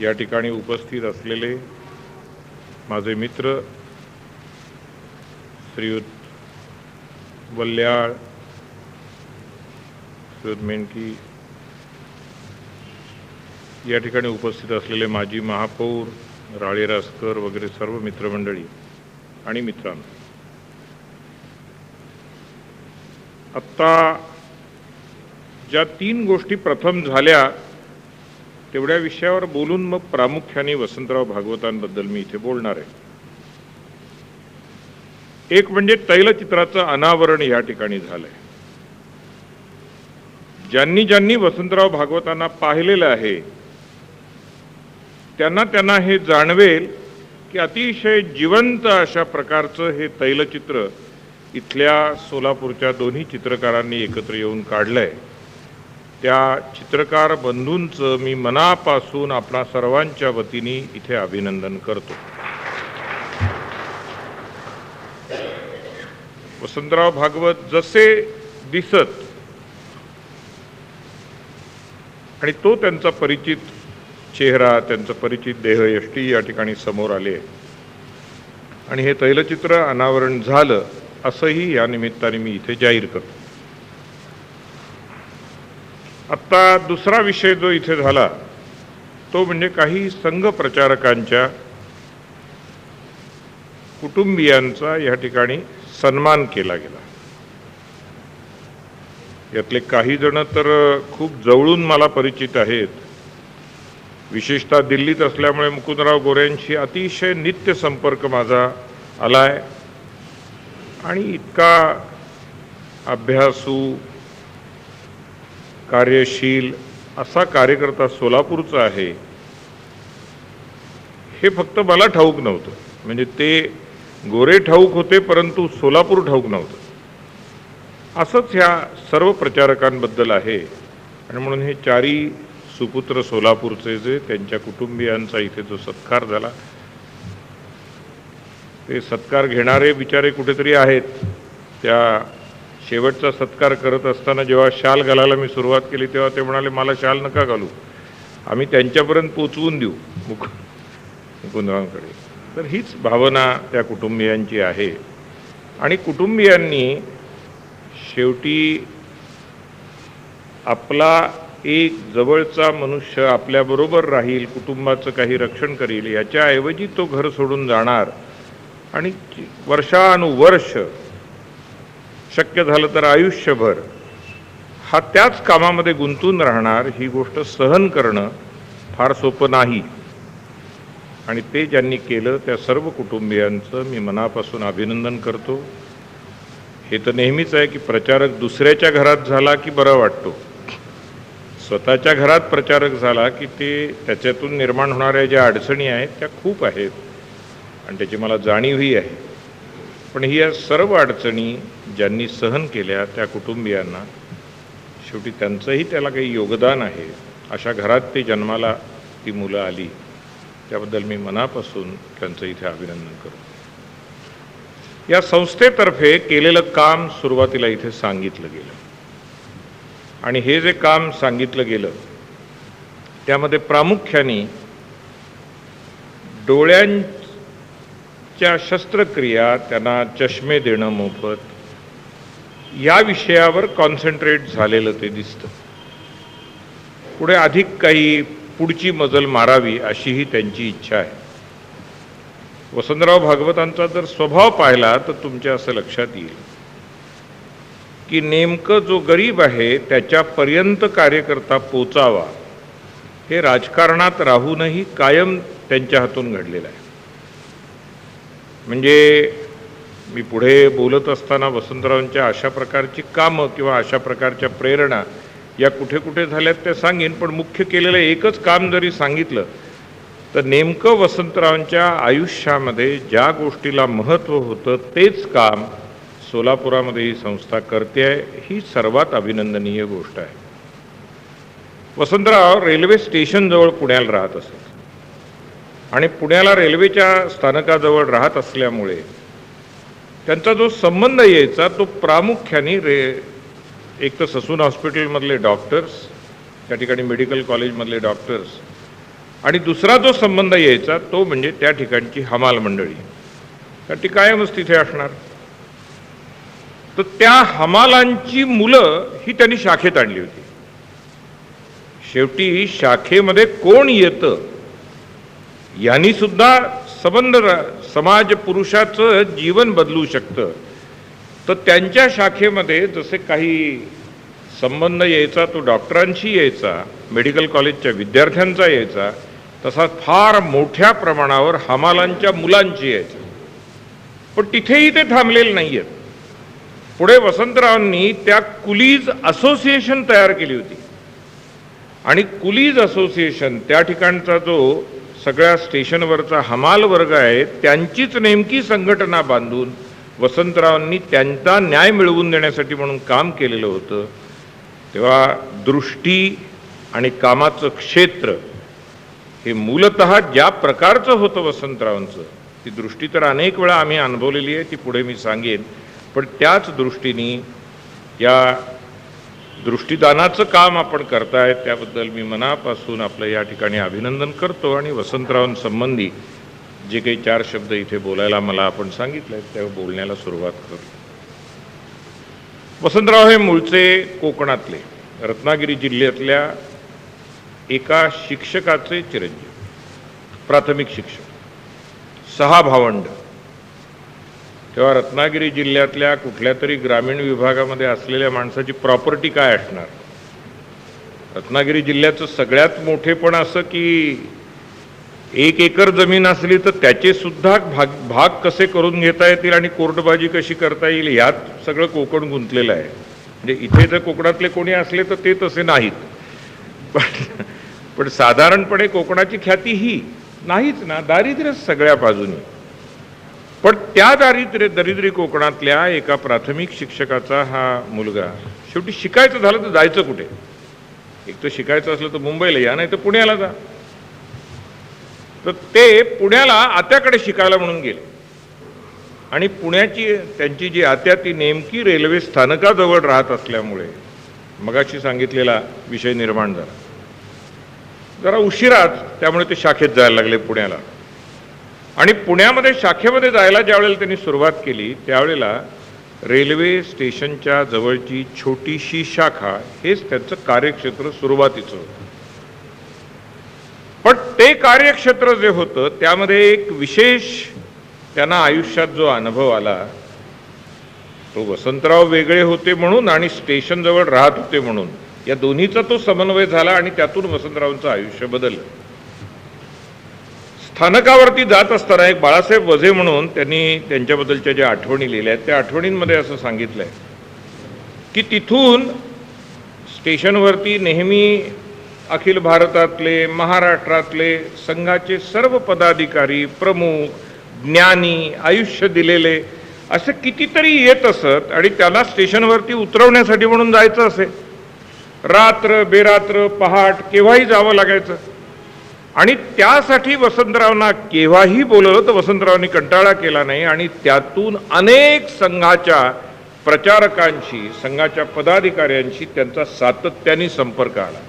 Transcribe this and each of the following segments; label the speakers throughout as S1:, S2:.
S1: या ठिकाणी उपस्थित असलेले माझे मित्र श्रीयुत वल्याळ, श्रीयुत मेनकी, या ठिकाणी उपस्थित असलेले माजी महापौर राळेरासकर वगैरे सर्व मित्रमंडळी आणि मित्रांनो, आत्ता ज्या 3 गोष्टी प्रथम झाल्या तेवढ्या विषयावर बोलून मग प्रामुख्याने वसंतराव भागवतांबद्दल मी इथे बोलणार आहे. एक म्हणजे तैलचित्राचं अनावरण या ठिकाणी झालंय. ज्यांनी ज्यांनी वसंतराव भागवतांना पाहिलेलं आहे त्यांना हे जाणवेल की अतिशय जिवंत अशा प्रकारचं हे तैलचित्र इथल्या सोलापूरच्या दोन्ही चित्रकारांनी एकत्र येऊन काढलंय. त्या चित्रकार बंधूंचं मी मनापासून आपणा सर्वांच्या वतीने इथे अभिनंदन करतो. वसंतराव भागवत जसे दिसत आणि तो त्यांचा परिचित चेहरा, त्यांचा परिचित देहयष्टी या ठिकाणी समोर आले आणि हे तैलचित्र अनावरण झालं असंही या निमित्ताने मी इथे जाहीर करतो. आत्ता दुसरा विषय जो इथे झाला तो म्हणजे काही संघ प्रचारकांच्या कुटुंबियांचा या ठिकाणी सन्मान केला गेला. यातले काही जण तर खूप जवळून मला परिचित आहेत. विशेषतः दिल्लीत असल्यामुळे मुकुंदराव गोरेंशी अतिशय नित्य संपर्क माझा आलाय आणि इतका अभ्यासू, कार्यशील असा कार्यकर्ता सोलापूरचा आहे हे फक्त मला ठाऊक नव्हतं. म्हणजे ते गोरे ठाऊक होते परंतु सोलापूर ठाऊक नव्हतं. असंच ह्या सर्व प्रचारकांबद्दल आहे आणि म्हणून हे 4ही सुपुत्र सोलापूरचे जे त्यांच्या कुटुंबियांचा इथे जो सत्कार झाला, ते सत्कार घेणारे बिचारे कुठेतरी आहेत. त्या शेवटचा सत्कार करत असताना जेव्हा शाल घालायला मी सुरुवात केली तेव्हा ते म्हणाले, मला शाल नका घालू, आम्ही त्यांच्यापर्यंत पोचवून देऊ मुकुंदरावांकडे. तर हीच भावना त्या कुटुंबियांची आहे आणि कुटुंबियांनी शेवटी आपला एक जवळचा मनुष्य आपल्याबरोबर राहील, कुटुंबाचं काही रक्षण करील, याच्याऐवजी तो घर सोडून जाणार आणि वर्षानुवर्ष, शक्य झालं तर आयुष्यभर हा त्याच कामामध्ये गुंतून राहणार, ही गोष्ट सहन करणं फार सोपं नाही. आणि ते ज्यांनी केलं त्या सर्व कुटुंबियांचं मी मनापासून अभिनंदन करतो. हे तर नेहमीच आहे की प्रचारक दुसऱ्याच्या घरात झाला की बरं वाटतो, स्वतःच्या घरात प्रचारक झाला की ते त्याच्यातून निर्माण होणाऱ्या ज्या अडचणी आहेत त्या खूप आहेत आणि त्याची मला जाणीवही आहे. पण ही या सर्व अडचणी ज्यांनी सहन केल्या त्या कुटुंबियांना शेवटी त्यांचंही त्याला काही योगदान आहे. अशा घरात ते जन्माला ती मुलं आली, त्याबद्दल मी मनापासून त्यांचं इथे अभिनंदन करतो. या संस्थेतर्फे केलेलं काम सुरुवातीला इथे सांगितलं गेलं आणि हे जे काम सांगितलं गेलं त्यामध्ये प्रामुख्याने डोळ्यांच्या शस्त्रक्रिया, त्यांना चष्मे देणं मोफत, या विषयावर कॉन्सन्ट्रेट झालेलं ते दिसतं. पुढे अधिक काही पुढची मजल मारावी अशीही त्यांची इच्छा आहे. वसंतराव भागवतांचा जर स्वभाव पाहिला तर तुमच्या असं लक्षात येईल की नेमकं जो गरीब आहे त्याच्यापर्यंत कार्यकर्ता पोचावा हे राजकारणात राहूनही कायम त्यांच्या हातून घडलेलं आहे. म्हणजे मी पुढे बोलत असताना वसंतरावांच्या अशा प्रकारची कामं किंवा अशा प्रकारच्या प्रेरणा या कुठे कुठे झाल्यात त्या सांगेन, पण मुख्य केलेलं एकच काम जरी सांगितलं तर नेमकं वसंतरावांच्या आयुष्यामध्ये ज्या गोष्टीला महत्त्व होतं तेच काम सोलापुरामध्ये ही संस्था करते आहे, ही सर्वात अभिनंदनीय गोष्ट आहे. वसंतराव रेल्वे स्टेशनजवळ पुण्याला राहत असत आणि पुण्याला रेल्वेच्या स्थानकाजवळ राहत असल्यामुळे त्यांचा जो संबंध यायचा तो प्रामुख्याने एक तर ससून हॉस्पिटलमधले डॉक्टर्स, त्या ठिकाणी मेडिकल कॉलेजमधले डॉक्टर्स आणि दुसरा जो संबंध यायचा तो म्हणजे त्या ठिकाणची हमाल मंडळी, तर ती कायमच तिथे असणार. तर त्या हमालांची मुलं ही त्यांनी शाखेत आणली होती. शेवटी शाखेमध्ये कोण येतं यांनी सुद्धा समाज पुरुषाचं जीवन बदलू शकतं. तर त्यांच्या शाखेमध्ये जसे काही संबंध यायचा तो डॉक्टरांशी यायचा, मेडिकल कॉलेजच्या विद्यार्थ्यांचा यायचा, तसा फार मोठ्या प्रमाणावर हमालांच्या मुलांची यायचा. पण तिथेही ते थांबलेले नाही आहेत. पुढे वसंतरावांनी त्या कुलीज असोसिएशन तयार केली होती आणि कुलीज असोसिएशन त्या ठिकाणचा जो सगळ्या स्टेशनवरचा हमाल वर्ग आहे त्यांचीच नेमकी संघटना बांधून वसंतरावांनी त्यांचा न्याय मिळवून देण्यासाठी म्हणून काम केलेलं होतं. तेव्हा दृष्टी आणि कामाचं क्षेत्र हे मूलतः ज्या प्रकारचं होतं वसंतरावांचं, ती दृष्टी तर अनेक वेळा आम्ही अनुभवलेली आहे, ती पुढे मी सांगेन. पण त्याच दृष्टीने या दृष्टीदानाचं काम आपण करताय त्याबद्दल मी मनापासून आपलं या ठिकाणी अभिनंदन करतो. आणि वसंतरावांसंबंधी जे काही 4 शब्द इथे बोलायला मला आपण सांगितलं त्या बोलण्याला सुरुवात करतो. वसंतराव हे मूळचे कोकणातले, रत्नागिरी जिल्ह्यातल्या एका शिक्षकाचे चिरंजीव, प्राथमिक शिक्षक, 6 भावंड. तेव्हा रत्नागिरी जिल्ह्यातल्या कुठल्या तरी ग्रामीण विभागामध्ये असलेल्या माणसाची प्रॉपर्टी काय असणार? रत्नागिरी जिल्ह्याचं सगळ्यात मोठेपण असं की 1 एकर जमीन असली तर त्याचे सुद्धा भाग कसे करून घेता येतील आणि कोर्टबाजी कशी करता येईल यात सगळं कोकण गुंतलेलं आहे. म्हणजे इथे जर कोकणातले कोणी असले तर ते तसे नाहीत, पण साधारणपणे कोकणाची ख्याती ही नाहीच ना, दारिद्र्य सगळ्या बाजूनी. पण त्या दरिद्री कोकणातल्या एका प्राथमिक शिक्षकाचा हा मुलगा शेवटी शिकायचं झालं तर जायचं कुठे? एक तर शिकायचं असलं तर मुंबईला या, नाही तर पुण्याला जा. तर ते पुण्याला आत्याकडे शिकायला म्हणून गेले आणि पुण्याची त्यांची जी आत्या ती नेमकी रेल्वे स्थानकाजवळ राहत असल्यामुळे मगाशी सांगितलेला विषय निर्माण झाला. जरा उशिराच, त्यामुळे ते शाखेत जायला लागले पुण्याला. आणि पुण्यामध्ये शाखेमध्ये जायला ज्यावेळेला त्यांनी सुरुवात केली त्यावेळेला रेल्वे स्टेशनच्या जवळची छोटीशी शाखा हेच त्यांचं कार्यक्षेत्र सुरुवातीचं होतं. पण ते कार्यक्षेत्र जे होतं त्यामध्ये एक विशेष त्यांना आयुष्यात जो अनुभव आला तो वसंतराव वेगळे होते म्हणून आणि स्टेशन जवळ राहत होते म्हणून या दोन्हीचा तो समन्वय झाला आणि त्यातून वसंतरावांचं आयुष्य बदललं. स्थानकावरती जात असताना एक बाळासाहेब वझे म्हणून त्यांनी त्यांच्याबद्दलच्या ज्या आठवणी लिहिल्या आहेत त्या आठवणींमध्ये असं सांगितलंय की तिथून स्टेशनवरती नेहमी अखिल भारतातले, महाराष्ट्रातले संघाचे सर्व पदाधिकारी, प्रमुख, ज्ञानी, आयुष्य दिलेले असे कितीतरी येत असत आणि त्याला स्टेशनवरती उतरवण्यासाठी म्हणून जायचं असे. रात्र बेरात्र पहाट केव्हाही जावं लागायचं. आणि त्यासाठी वसंतरावांना केव्हाही बोलवलं तर वसंतरावांनी कंटाळा केला नाही आणि त्यातून अनेक संघाच्या प्रचारकांशी, संघाच्या पदाधिकाऱ्यांशी त्यांचा सातत्याने संपर्क आला.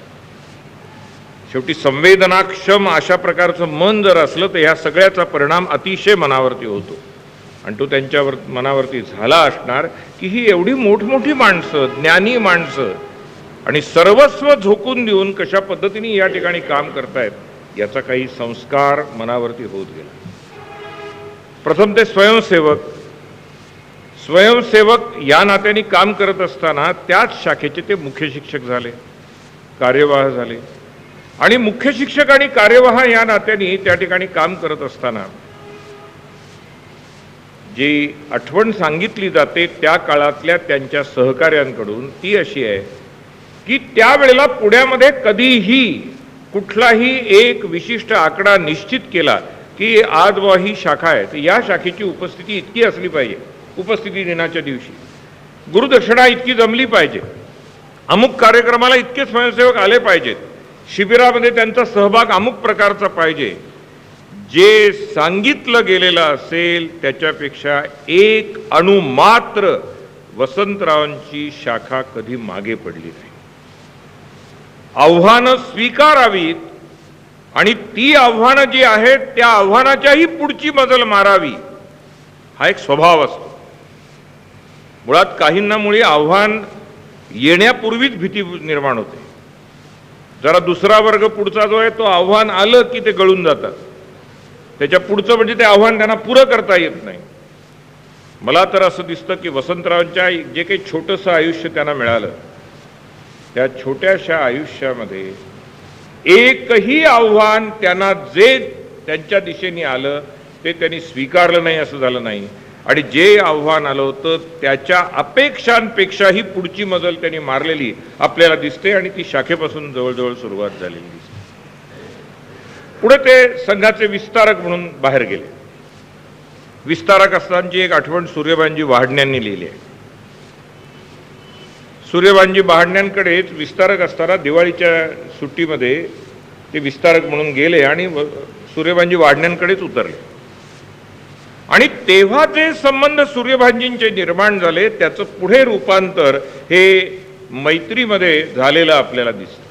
S1: शेवटी संवेदनाक्षम अशा प्रकारचं मन जर असलं तर ह्या सगळ्याचा परिणाम अतिशय मनावरती होतो आणि तो त्यांच्यावर मनावरती झाला असणार की ही एवढी मोठमोठी माणसं, ज्ञानी माणसं आणि सर्वस्व झोकून देऊन कशा पद्धतीने या ठिकाणी काम करतायत याचा काही संस्कार मनावरती होत गेला. प्रथम ते स्वयंसेवक या नात्याने काम करत असताना त्याच शाखेचे ते मुख्य शिक्षक झाले, कार्यवाह झाले. आणि मुख्य शिक्षक आणि कार्यवाह या नात्याने त्या ठिकाणी काम करत असताना जी आठवण सांगितली जाते त्या काळातल्या त्यांच्या सहकार्यांकडून ती अशी आहे की त्यावेळेला पुण्यामध्ये कधीही कुठलाही एक विशिष्ट आकडा निश्चित केला की आज व ही शाखा आहे तर या शाखेची उपस्थिती इतकी असली पाहिजे, उपस्थिती दिनाच्या दिवशी गुरुदक्षिणा इतकी जमली पाहिजे, अमुक कार्यक्रमाला इतके स्वयंसेवक आले पाहिजेत, शिबिरामध्ये त्यांचा सहभाग अमुक प्रकारचा पाहिजे. जे सांगितलं गेलेलं असेल त्याच्यापेक्षा एक अणू मात्र वसंतरावांची शाखा कधी मागे पडली नाही. आव्हानं स्वीकारावीत आणि ती आव्हानं जी आहेत त्या आव्हानाच्याही पुढची मजल मारावी हा एक स्वभाव असतो. मुळात काहींना मुळे आव्हान येण्यापूर्वीच भीती निर्माण होते. जरा दुसरा वर्ग पुढचा जो आहे तो आव्हान आलं की ते गळून जातात. त्याच्या पुढचं म्हणजे ते आव्हान त्यांना पुरं करता येत नाही. मला तर असं दिसतं की वसंतरावांच्या जे काही छोटंसं आयुष्य त्यांना मिळालं त्या छोट्याशा आयुष्यामध्ये एकही आव्हान त्यांना जे त्यांच्या दिशेने आलं ते त्यांनी स्वीकारलं नाही असं झालं नाही. आणि जे आव्हान आलं होतं त्याच्या अपेक्षांपेक्षाही पुढची मजल त्यांनी मारलेली आपल्याला दिसते आणि ती शाखेपासून जवळजवळ सुरुवात झालेली दिसते. पुढे ते संघाचे विस्तारक म्हणून बाहेर गेले. विस्तारक असतानाची एक आठवण सूर्यबांजी वहाडण्यांनी लिहिली आहे. सूर्यबांजी वहाडण्यांकडेच विस्तारक असताना दिवाळीच्या सुट्टीमध्ये ते विस्तारक म्हणून गेले आणि सूर्यबांजी वहाडण्यांकडेच उतरले. आणि तेव्हा जे संबंध सूर्यबांजींचे निर्माण झाले त्याचं पुढे रूपांतर हे मैत्रीमध्ये झालेलं आपल्याला दिसतं.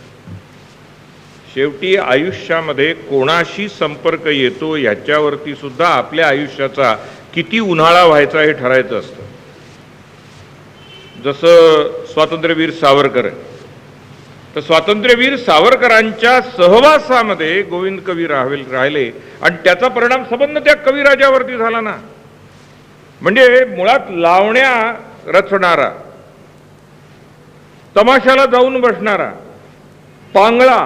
S1: शेवटी आयुष्यामध्ये कोणाशी संपर्क येतो याच्यावरती सुद्धा आपल्या आयुष्याचा किती उन्हाळा व्हायचा हे ठरायचं असतं. जसं स्वातंत्र्यवीर सावरकर आहे तर स्वातंत्र्यवीर सावरकरांच्या सहवासामध्ये गोविंद कवी राहिले आणि त्याचा परिणाम संबंध त्या कविराजावरती झाला ना. म्हणजे मुळात लावण्या रचणारा, तमाशाला जाऊन बसणारा, पांगळा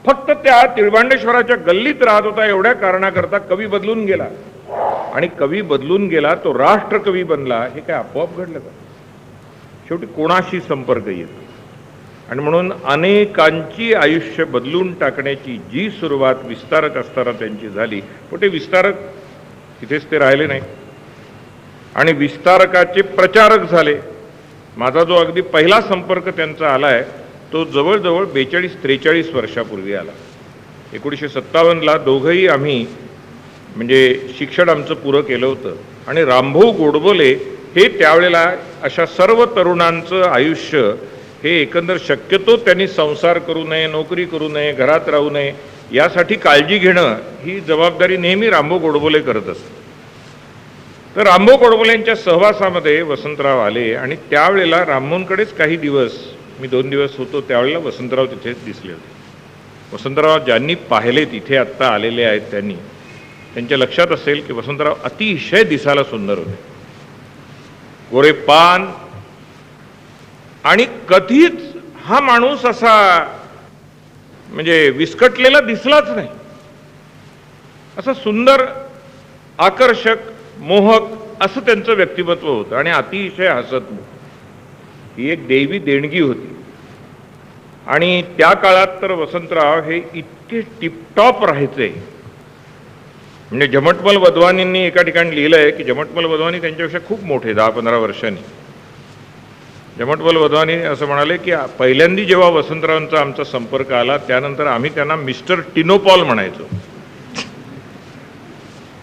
S1: फक्त त्या तिळबांडेश्वराच्या गल्लीत राहत होता एवढ्या कारणाकरता कवी बदलून गेला. आणि कवी बदलून गेला तो राष्ट्रकवी बनला. हे काय आपोआप घडलं का? शेवटी कोणाशी संपर्क येतो. आणि म्हणून अनेकांची आयुष्य बदलून टाकण्याची जी सुरुवात विस्तारक असताना त्यांची झाली पण ते विस्तारक तिथेच ते राहिले नाही आणि विस्तारकाचे प्रचारक झाले. माझा जो अगदी पहिला संपर्क त्यांचा आलाय तो जवळजवळ 42-43 वर्षापूर्वी आला. 1957ला दोघंही आम्ही म्हणजे शिक्षण आमचं पुरं केलं होतं आणि रामभाऊ गोडबोले हे त्यावेळेला अशा सर्व तरुणांचं आयुष्य हे एकंदर शक्यतो त्यांनी संसार करू नये, नोकरी करू नये, घरात राहू नये यासाठी काळजी घेणं ही जबाबदारी नेहमी रामभाऊ गोडबोले करत असतात. तर रामभाऊ गोडबोलेंच्या सहवासामध्ये वसंतराव आले आणि त्यावेळेला रामभाऊंकडेच काही दिवस मी 2 दिवस होतो त्यावेळेला वसंतराव तिथेच दिसले होते. वसंतराव ज्यांनी पाहिले तिथे आत्ता आलेले आहेत त्यांच्या लक्षात असेल की वसंतराव अतिशय दिसायला सुंदर होते. गोरे पान आणि कधीच हा माणूस असा म्हणजे विस्कटलेला दिसलाच नाही. असं सुंदर, आकर्षक, मोहक असं त्यांचं व्यक्तिमत्व होतं आणि अतिशय हसतमुख. ही एक देवी देणगी होती. आणि त्या काळात तर वसंतराव हे इतके टिपटॉप राहायचे म्हणजे जमटमल वधवानींनी एका ठिकाणी लिहिलंय की जमटमल वधवानी त्यांच्यापेक्षा खूप मोठे 10-15 वर्षांनी. जमटमल वधवानी असं म्हणाले की पहिल्यांदा जेव्हा वसंतरावांचा आमचा संपर्क आला त्यानंतर आम्ही त्यांना मिस्टर टिनोपॉल म्हणायचो.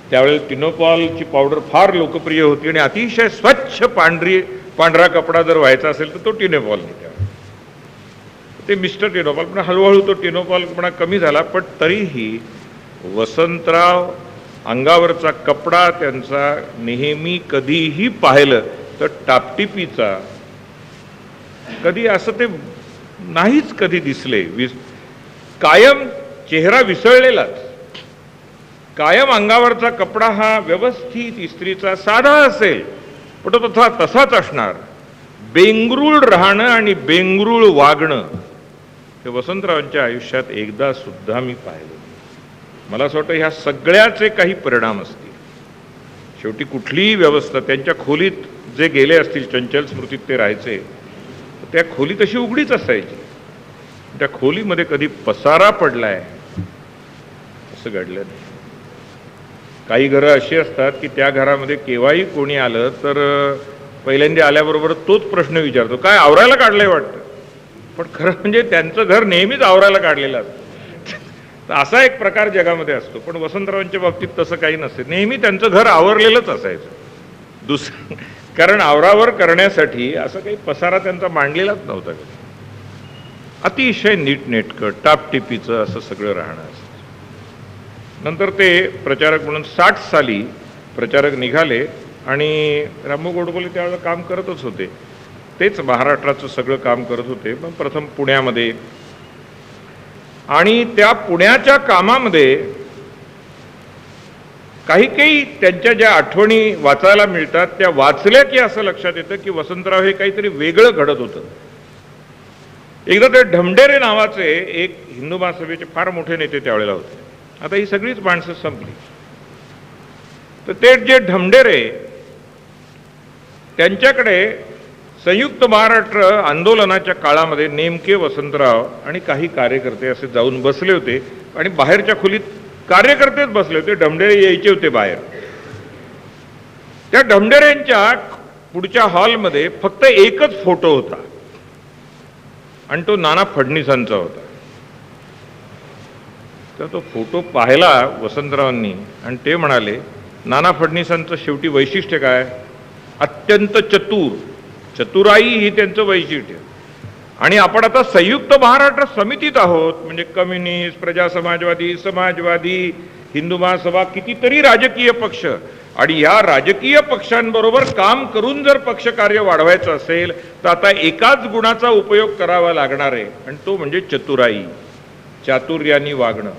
S1: त्यावेळेला टिनोपॉलची पावडर फार लोकप्रिय होती आणि अतिशय स्वच्छ पांढरा कपडा जर व्हायचा असेल तर तो टिनोपॉल नाही. ते मिस्टर टिनोपॉल पण हळूहळू तो टिनोपॉलपणा कमी झाला. पण तरीही वसंतराव अंगावरचा कपडा त्यांचा नेहमी कधीही पाहिलं तर टापटिपीचा, कधी असं ते नाहीच कधी दिसले. कायम चेहरा विसळलेलाच, कायम अंगावरचा कपडा हा व्यवस्थित इस्त्रीचा साधा असेल पण तो तसाच असणार. बेंगरूळ राहणं आणि बेंगरूळ वागणं हे वसंतरावांच्या आयुष्यात एकदा सुद्धा मी पाहिलं. मला असं वाटतं ह्या सगळ्याचे काही परिणाम असतील. शेवटी कुठलीही व्यवस्था त्यांच्या खोलीत जे गेले असतील, चंचल स्मृतीत ते राहायचे, त्या खोली तशी उघडीच असायची. त्या खोलीमध्ये कधी पसारा पडलाय असं घडलं नाही. काही घरं अशी असतात की त्या घरामध्ये केव्हाही कोणी आलं तर पहिल्यांदा आल्याबरोबर तोच प्रश्न विचारतो, काय आवरायला काढलंय वाटतं. पण खरं म्हणजे त्यांचं घर नेहमीच आवरायला काढलेलं असतं. असा एक प्रकार जगामध्ये असतो. पण वसंतरावांच्या बाबतीत तसं काही नसते. नेहमी त्यांचं घर आवरलेलंच असायचं. कारण आवरावर करण्यासाठी असं काही पसारा त्यांचा मांडलेलाच नव्हता. अतिशय नीटनेटकं, टापटिपीचं असं सगळं राहणं असतं. नंतर ते प्रचारक म्हणून 60 साली प्रचारक निघाले आणि रामभाऊ गोडबोले त्यावेळेला काम करतच होते. तेच महाराष्ट्राचं सगळं काम करत होते. पण प्रथम पुण्यामध्ये, आणि त्या पुण्याच्या कामामध्ये काही काही त्यांच्या ज्या आठवणी वाचायला मिळतात त्या वाचल्या की असं लक्षात येतं की वसंतराव हे काहीतरी वेगळं घडत होतं. एकदा ते ढमढेरे नावाचे एक हिंदू महासभेचे फार मोठे नेते त्यावेळेला होते. आता ही सगळीच माणसं संपली. तर ते जे ढमढेरे, त्यांच्याकडे संयुक्त महाराष्ट्र आंदोलनाच्या काळामध्ये नेमके वसंतराव आणि काही कार्यकर्ते असे जाऊन बसले होते आणि बाहेरच्या खोलीत कार्यकर्तेच बसले होते. ढमढेरे यायचे होते बाहेर. त्या ढमढेरेंच्या पुढच्या हॉलमध्ये फक्त एकच फोटो होता आणि तो नाना फडणवीसांचा होता. तर तो फोटो पाहिला वसंतरावांनी आणि ते म्हणाले, नाना फडणवीसांचं शेवटी वैशिष्ट्य काय? अत्यंत चतुर, चतुराई ही त्यांचं वैशिष्ट्य. आणि आपण आता संयुक्त महाराष्ट्र समितीत आहोत, म्हणजे कम्युनिस्ट, प्रजा समाजवादी, समाजवादी, हिंदू महासभा, कितीतरी राजकीय पक्ष, आणि या राजकीय पक्षांबरोबर काम करून जर पक्ष कार्य वाढवायचं असेल तर आता एकाच गुणाचा उपयोग करावा लागणार आहे, आणि तो म्हणजे चतुराई, चातुर्यानी वागणं.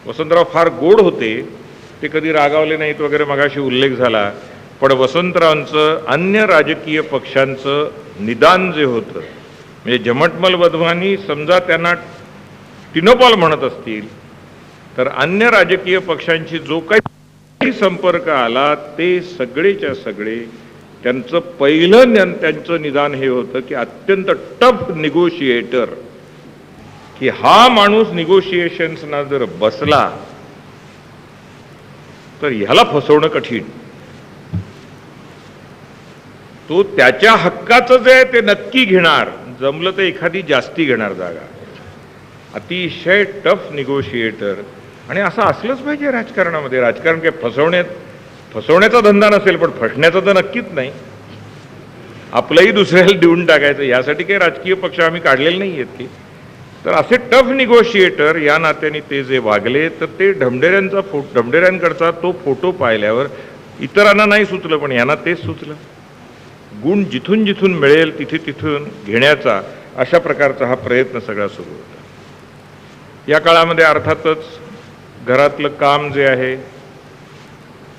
S1: वसंतराव फार गोड होते, ते कधी रागावले नाहीत वगैरे मगाशी उल्लेख झाला. पण वसंतरावांचं अन्य राजकीय पक्षांचं निदान जे होतं, म्हणजे जमटमल वधवानी समजा त्यांना टिनोपॉल म्हणत असतील, तर अन्य राजकीय पक्षांशी जो काही संपर्क आला ते सगळेच्या सगळे त्यांचं पहिलं त्यांचं निदान हे होतं की अत्यंत टफ निगोशिएटर, की हा माणूस निगोशिएशन्सना जर बसला तर ह्याला फसवणं कठीण. तो त्याच्या हक्काचं जे आहे ते नक्की घेणार, जमलं तर एखादी जास्ती घेणार जागा. अतिशय टफ निगोशिएटर. आणि असं असलंच पाहिजे राजकारणामध्ये. राजकारण काय फसवण्याचा धंदा नसेल, पण फसण्याचा तर नक्कीच नाही. आपलंही दुसऱ्याला देऊन टाकायचं, यासाठी काही राजकीय पक्ष आम्ही काढलेले नाही आहेत की. तर असे टफ निगोशिएटर या नात्याने ते जे वागले, तर ते ढमढेऱ्यांकडचा तो फोटो पाहिल्यावर इतरांना नाही सुचलं, पण यांना तेच सुचलं. गुण जिथून जिथून मिळेल तिथून घेण्याचा अशा प्रकारचा हा प्रयत्न सगळा सुरू होता. या काळामध्ये अर्थातच घरातलं काम जे आहे,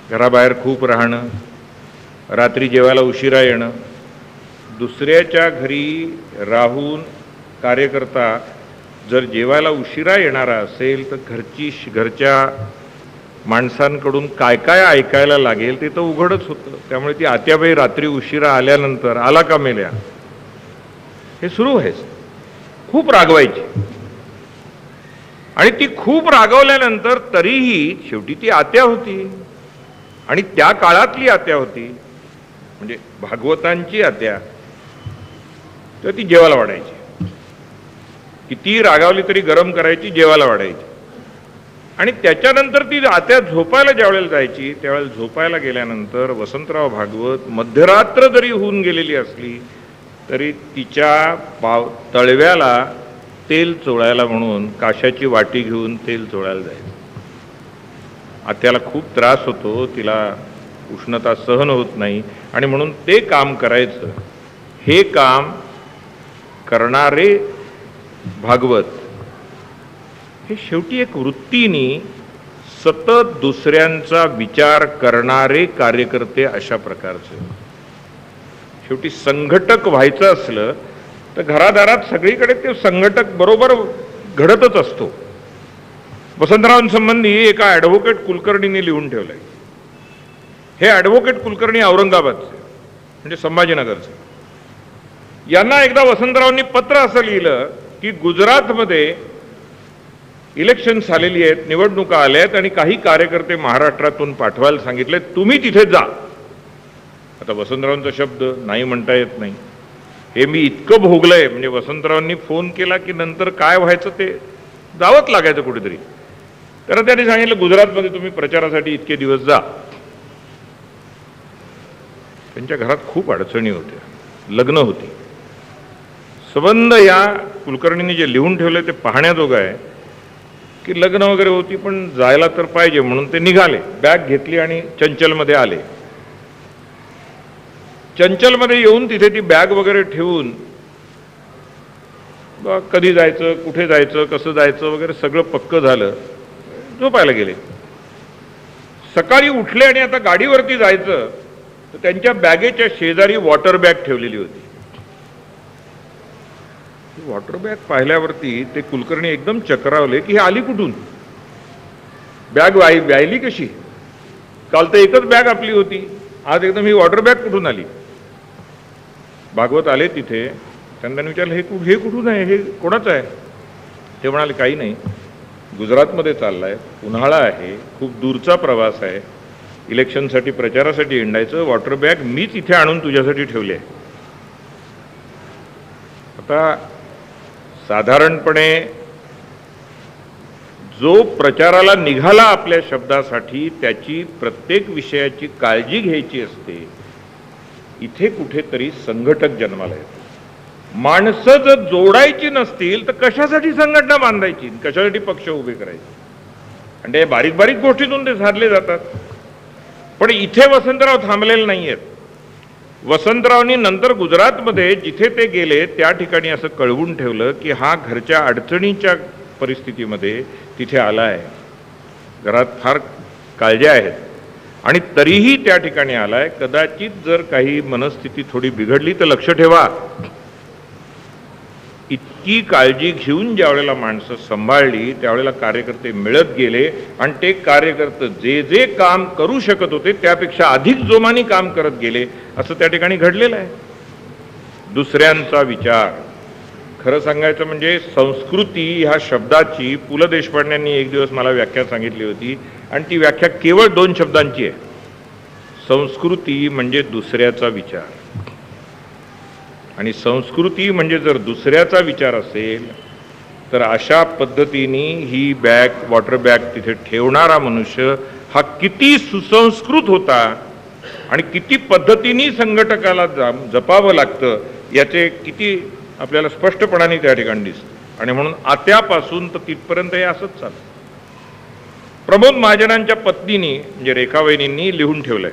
S1: घराबाहेर खूप राहणं, रात्री जेवायला उशिरा येणं, दुसऱ्याच्या घरी राहून कार्यकर्ता जर जेवायला उशिरा येणारा असेल तर घरच्या माणसांकडून काय काय ऐकायला लागेल ते तर उघडच होतं. त्यामुळे ती आत्याबाई रात्री उशिरा आल्यानंतर आला का मेल्या हे सुरू व्हायचं. खूप रागवायची, आणि ती खूप रागवल्यानंतर तरीही शेवटी ती आत्या होती, आणि त्या काळातली आत्या होती, म्हणजे भागवतांची आत्या. तर ती जेवायला वाढायची, किती रागावली तरी गरम करायची, जेवायला वाढायची. आणि त्याच्यानंतर ती आत्या झोपायला ज्यावेळेला जायची, त्यावेळेला झोपायला गेल्यानंतर वसंतराव भागवत मध्यरात्र जरी होऊन गेलेली असली तरी तिच्या तळव्याला तेल चोळायला म्हणून काशाची वाटी घेऊन तेल चोळायला जायचं. आत्याला खूप त्रास होतो, तिला उष्णता सहन होत नाही, आणि म्हणून ते काम करायचं. हे काम करणारे भागवत हे शेवटी एक वृत्तीने सतत दुसऱ्यांचा विचार करणारे कार्यकर्ते अशा प्रकारचे. शेवटी संघटक व्हायचं असलं तर घरादारात सगळीकडे ते संघटक बरोबर घडतच असतो. वसंतरावांसंबंधी एका ॲडव्होकेट कुलकर्णीने लिहून ठेवलंय. हे ॲडव्होकेट कुलकर्णी औरंगाबादचे, म्हणजे संभाजीनगरचे. यांना एकदा वसंतरावांनी पत्र असं लिहिलं की गुजरातमध्ये इलेक्शन्स आलेली आहेत, निवडणुका आल्या आहेत, आणि काही कार्यकर्ते महाराष्ट्रातून पाठवायला सांगितले, तुम्ही तिथे जा. आता वसंतरावांचा शब्द नाही म्हणता येत नाही. हे मी इतकं भोगलंय, म्हणजे वसंतरावांनी फोन केला की नंतर काय व्हायचं ते जावंच लागायचं कुठेतरी. तर त्यांनी सांगितलं गुजरातमध्ये तुम्ही प्रचारासाठी इतके दिवस जा. त्यांच्या घरात खूप अडचणी होत्या, लग्न होती, संबंध. या कुलकर्णींनी जे लिहून ठेवले ते पाहण्याजोगं आहे. की लग्न वगैरे होती पण जायला तर पाहिजे म्हणून ते निघाले. बॅग घेतली आणि चंचलमध्ये आले. चंचलमध्ये येऊन तिथे ती बॅग वगैरे ठेवून कधी जायचं, कुठे जायचं, कसं जायचं वगैरे सगळं पक्क झालं, झोपायला गेले. सकाळी उठले आणि आता गाडीवरती जायचं तर त्यांच्या बॅगेच्या शेजारी वॉटर बॅग ठेवलेली होती. वॉटर बॅग पाहिल्यावरती ते कुलकर्णी एकदम चक्रावले की हे आली कुठून, बॅग व्यायली कशी, काल तर एकच बॅग आपली होती, आज एकदम ही वॉटर बॅग कुठून आली. भागवत आले तिथे, त्यांना विचारलं हे कुठून आहे, हे कोणाचं आहे. ते म्हणाले काही नाही, गुजरातमध्ये चाललाय, उन्हाळा आहे, खूप दूरचा प्रवास आहे, इलेक्शनसाठी प्रचारासाठी हिंडायचं, वॉटर बॅग मीच इथे आणून तुझ्यासाठी ठेवली आहे. आता साधारणपणे जो प्रचाराला निघाला आपल्या शब्दासाठी त्याची प्रत्येक विषयाची काळजी घ्यायची असते. इथे कुठेतरी संघटक जन्माला येतो. माणसं जर जोडायची नसतील तर कशासाठी संघटना बांधायची, कशासाठी पक्ष उभे करायचे. आणि ते बारीक बारीक गोष्टीतून ते साधले जातात. पण इथे वसंतराव थांबलेले नाही आहेत. वसंतरावनी नंतर गुजरातमध्ये जिथे ते गेले त्या ठिकाणी असं कळवून ठेवलं की हा घरच्या अडचणीच्या परिस्थितीमध्ये तिथे आला आहे, घरात फार काळज्या आहेत आणि तरीही त्या ठिकाणी आलाय. कदाचित जर काही मनस्थिती थोडी बिघडली तर लक्ष ठेवा, इतकी काळजी घेऊन ज्या वेळेला माणसं सांभाळली त्यावेळेला कार्यकर्ते मिळत गेले आणि ते कार्यकर्ते जे जे काम करू शकत होते त्यापेक्षा अधिक जोमाने काम करत गेले, असं त्या ठिकाणी घडलेलं आहे. दुसऱ्यांचा विचार, खरं सांगायचं म्हणजे संस्कृती ह्या शब्दाची पु ल देशपांड्यांनी एक दिवस मला व्याख्या सांगितली होती आणि ती व्याख्या केवळ 2 शब्दांची आहे. संस्कृती म्हणजे दुसऱ्याचा विचार, आणि संस्कृती म्हणजे जर दुसऱ्याचा विचार असेल तर अशा पद्धतीने ही बॅग, वॉटर बॅग तिथे ठेवणारा मनुष्य हा किती सुसंस्कृत होता आणि किती पद्धतीने संघटकाला जपावं लागतं याचे किती आपल्याला स्पष्टपणाने त्या ठिकाणी दिसतं. आणि म्हणून आत्यापासून तर तिथपर्यंत हे असंच चालतं. प्रमोद महाजनांच्या पत्नीनी म्हणजे रेखावहिनींनी लिहून ठेवलंय,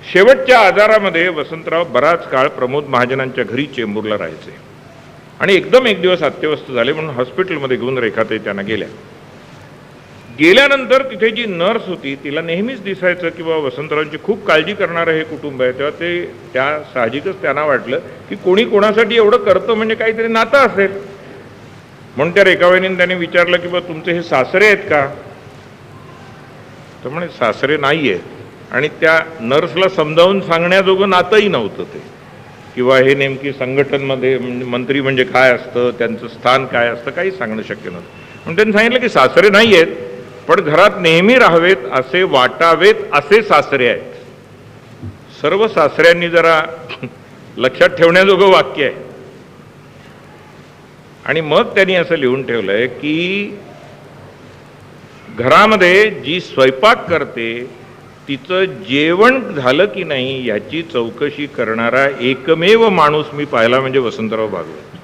S1: शेवटच्या आजारामध्ये वसंतराव बराच काळ प्रमोद महाजनांच्या घरी चेंबूरला राहायचे आणि एकदम एक दिवस अत्यवस्थ झाले म्हणून हॉस्पिटलमध्ये घेऊन रेखाताई त्यांना गेल्या. गेल्यानंतर तिथे जी नर्स होती तिला नेहमीच दिसायचं की बाबा वसंतरावांची खूप काळजी करणारं हे कुटुंब आहे. तेव्हा त्या साहजिकच त्यांना वाटलं की कोणी कोणासाठी एवढं करतं म्हणजे काहीतरी नातं असेल. म्हणून त्या रेखावहिनीने त्यांनी विचारलं की बाबा तुमचे हे सासरे आहेत का, तर म्हणे सासरे नाही आहेत. आणि त्या नर्सला समजावून सांगण्याजोगं नातंही नव्हतं ते, किंवा हे नेमकी संघटनमध्ये मंत्री म्हणजे काय असतं, त्यांचं स्थान काय असतं, काही सांगणं शक्य नव्हतं. म्हणून त्यांनी सांगितलं की सासरे नाही आहेत पण घरात नेहमी राहावेत असे वाटावेत असे सासरे आहेत. सर्व सासऱ्यांनी जरा लक्षात ठेवण्याजोगं वाक्य आहे. आणि मग त्यांनी असं लिहून ठेवलंय की घरामध्ये जी स्वयंपाक करते तिचं जेवण झालं की नाही याची चौकशी करणारा एकमेव माणूस मी पाहिला म्हणजे वसंतराव भागवत.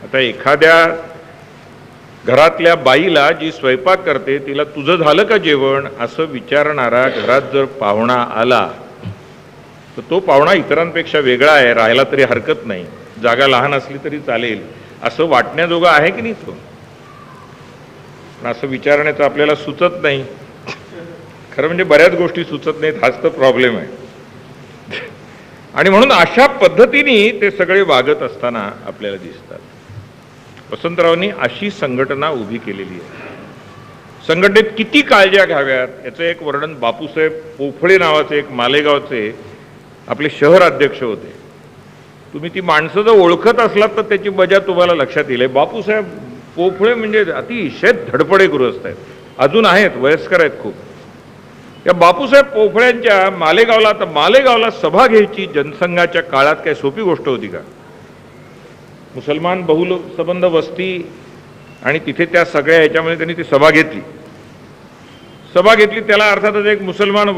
S1: आता एखाद्या घरातल्या बाईला जी स्वयंपाक करते तिला तुझं झालं का जेवण असं विचारणारा घरात जर पाहुणा आला तर तो पाहुणा इतरांपेक्षा वेगळा आहे, राहायला तरी हरकत नाही, जागा लहान असली तरी चालेल असं वाटण्याजोगं आहे की नाही तो. पण असं विचारण्याचं आपल्याला सुचत नाही. खरं म्हणजे बऱ्याच गोष्टी सुचत नाहीत, हाच तर प्रॉब्लेम आहे. आणि म्हणून अशा पद्धतीने ते सगळे वागत असताना आपल्याला दिसतात. वसंतरावांनी अशी संघटना उभी केलेली आहे. संघटनेत किती काळज्या घ्याव्यात याचं एक वर्णन बापूसाहेब पोफळे नावाचे एक मालेगावचे आपले शहर अध्यक्ष होते. तुम्ही ती माणसं जर ओळखत असलात तर त्याची मजा तुम्हाला लक्षात येईल. बापूसाहेब पोफळे म्हणजे अतिशय धडपडे गृहस्थ आहेत, अजून आहेत, वयस्कर आहेत खूप. या बापूसाहेब पोफळ्यांच्या मालेगावला, आता मालेगावला सभा घ्यायची जनसंघाच्या काळात काय सोपी गोष्ट होती का. मुसलमान बहुल संबंध वस्ती आणि तिथे त्या सगळ्या ह्याच्यामध्ये त्यांनी ती सभा घेतली. सभा घेतली त्याला अर्थातच एक मुसलमान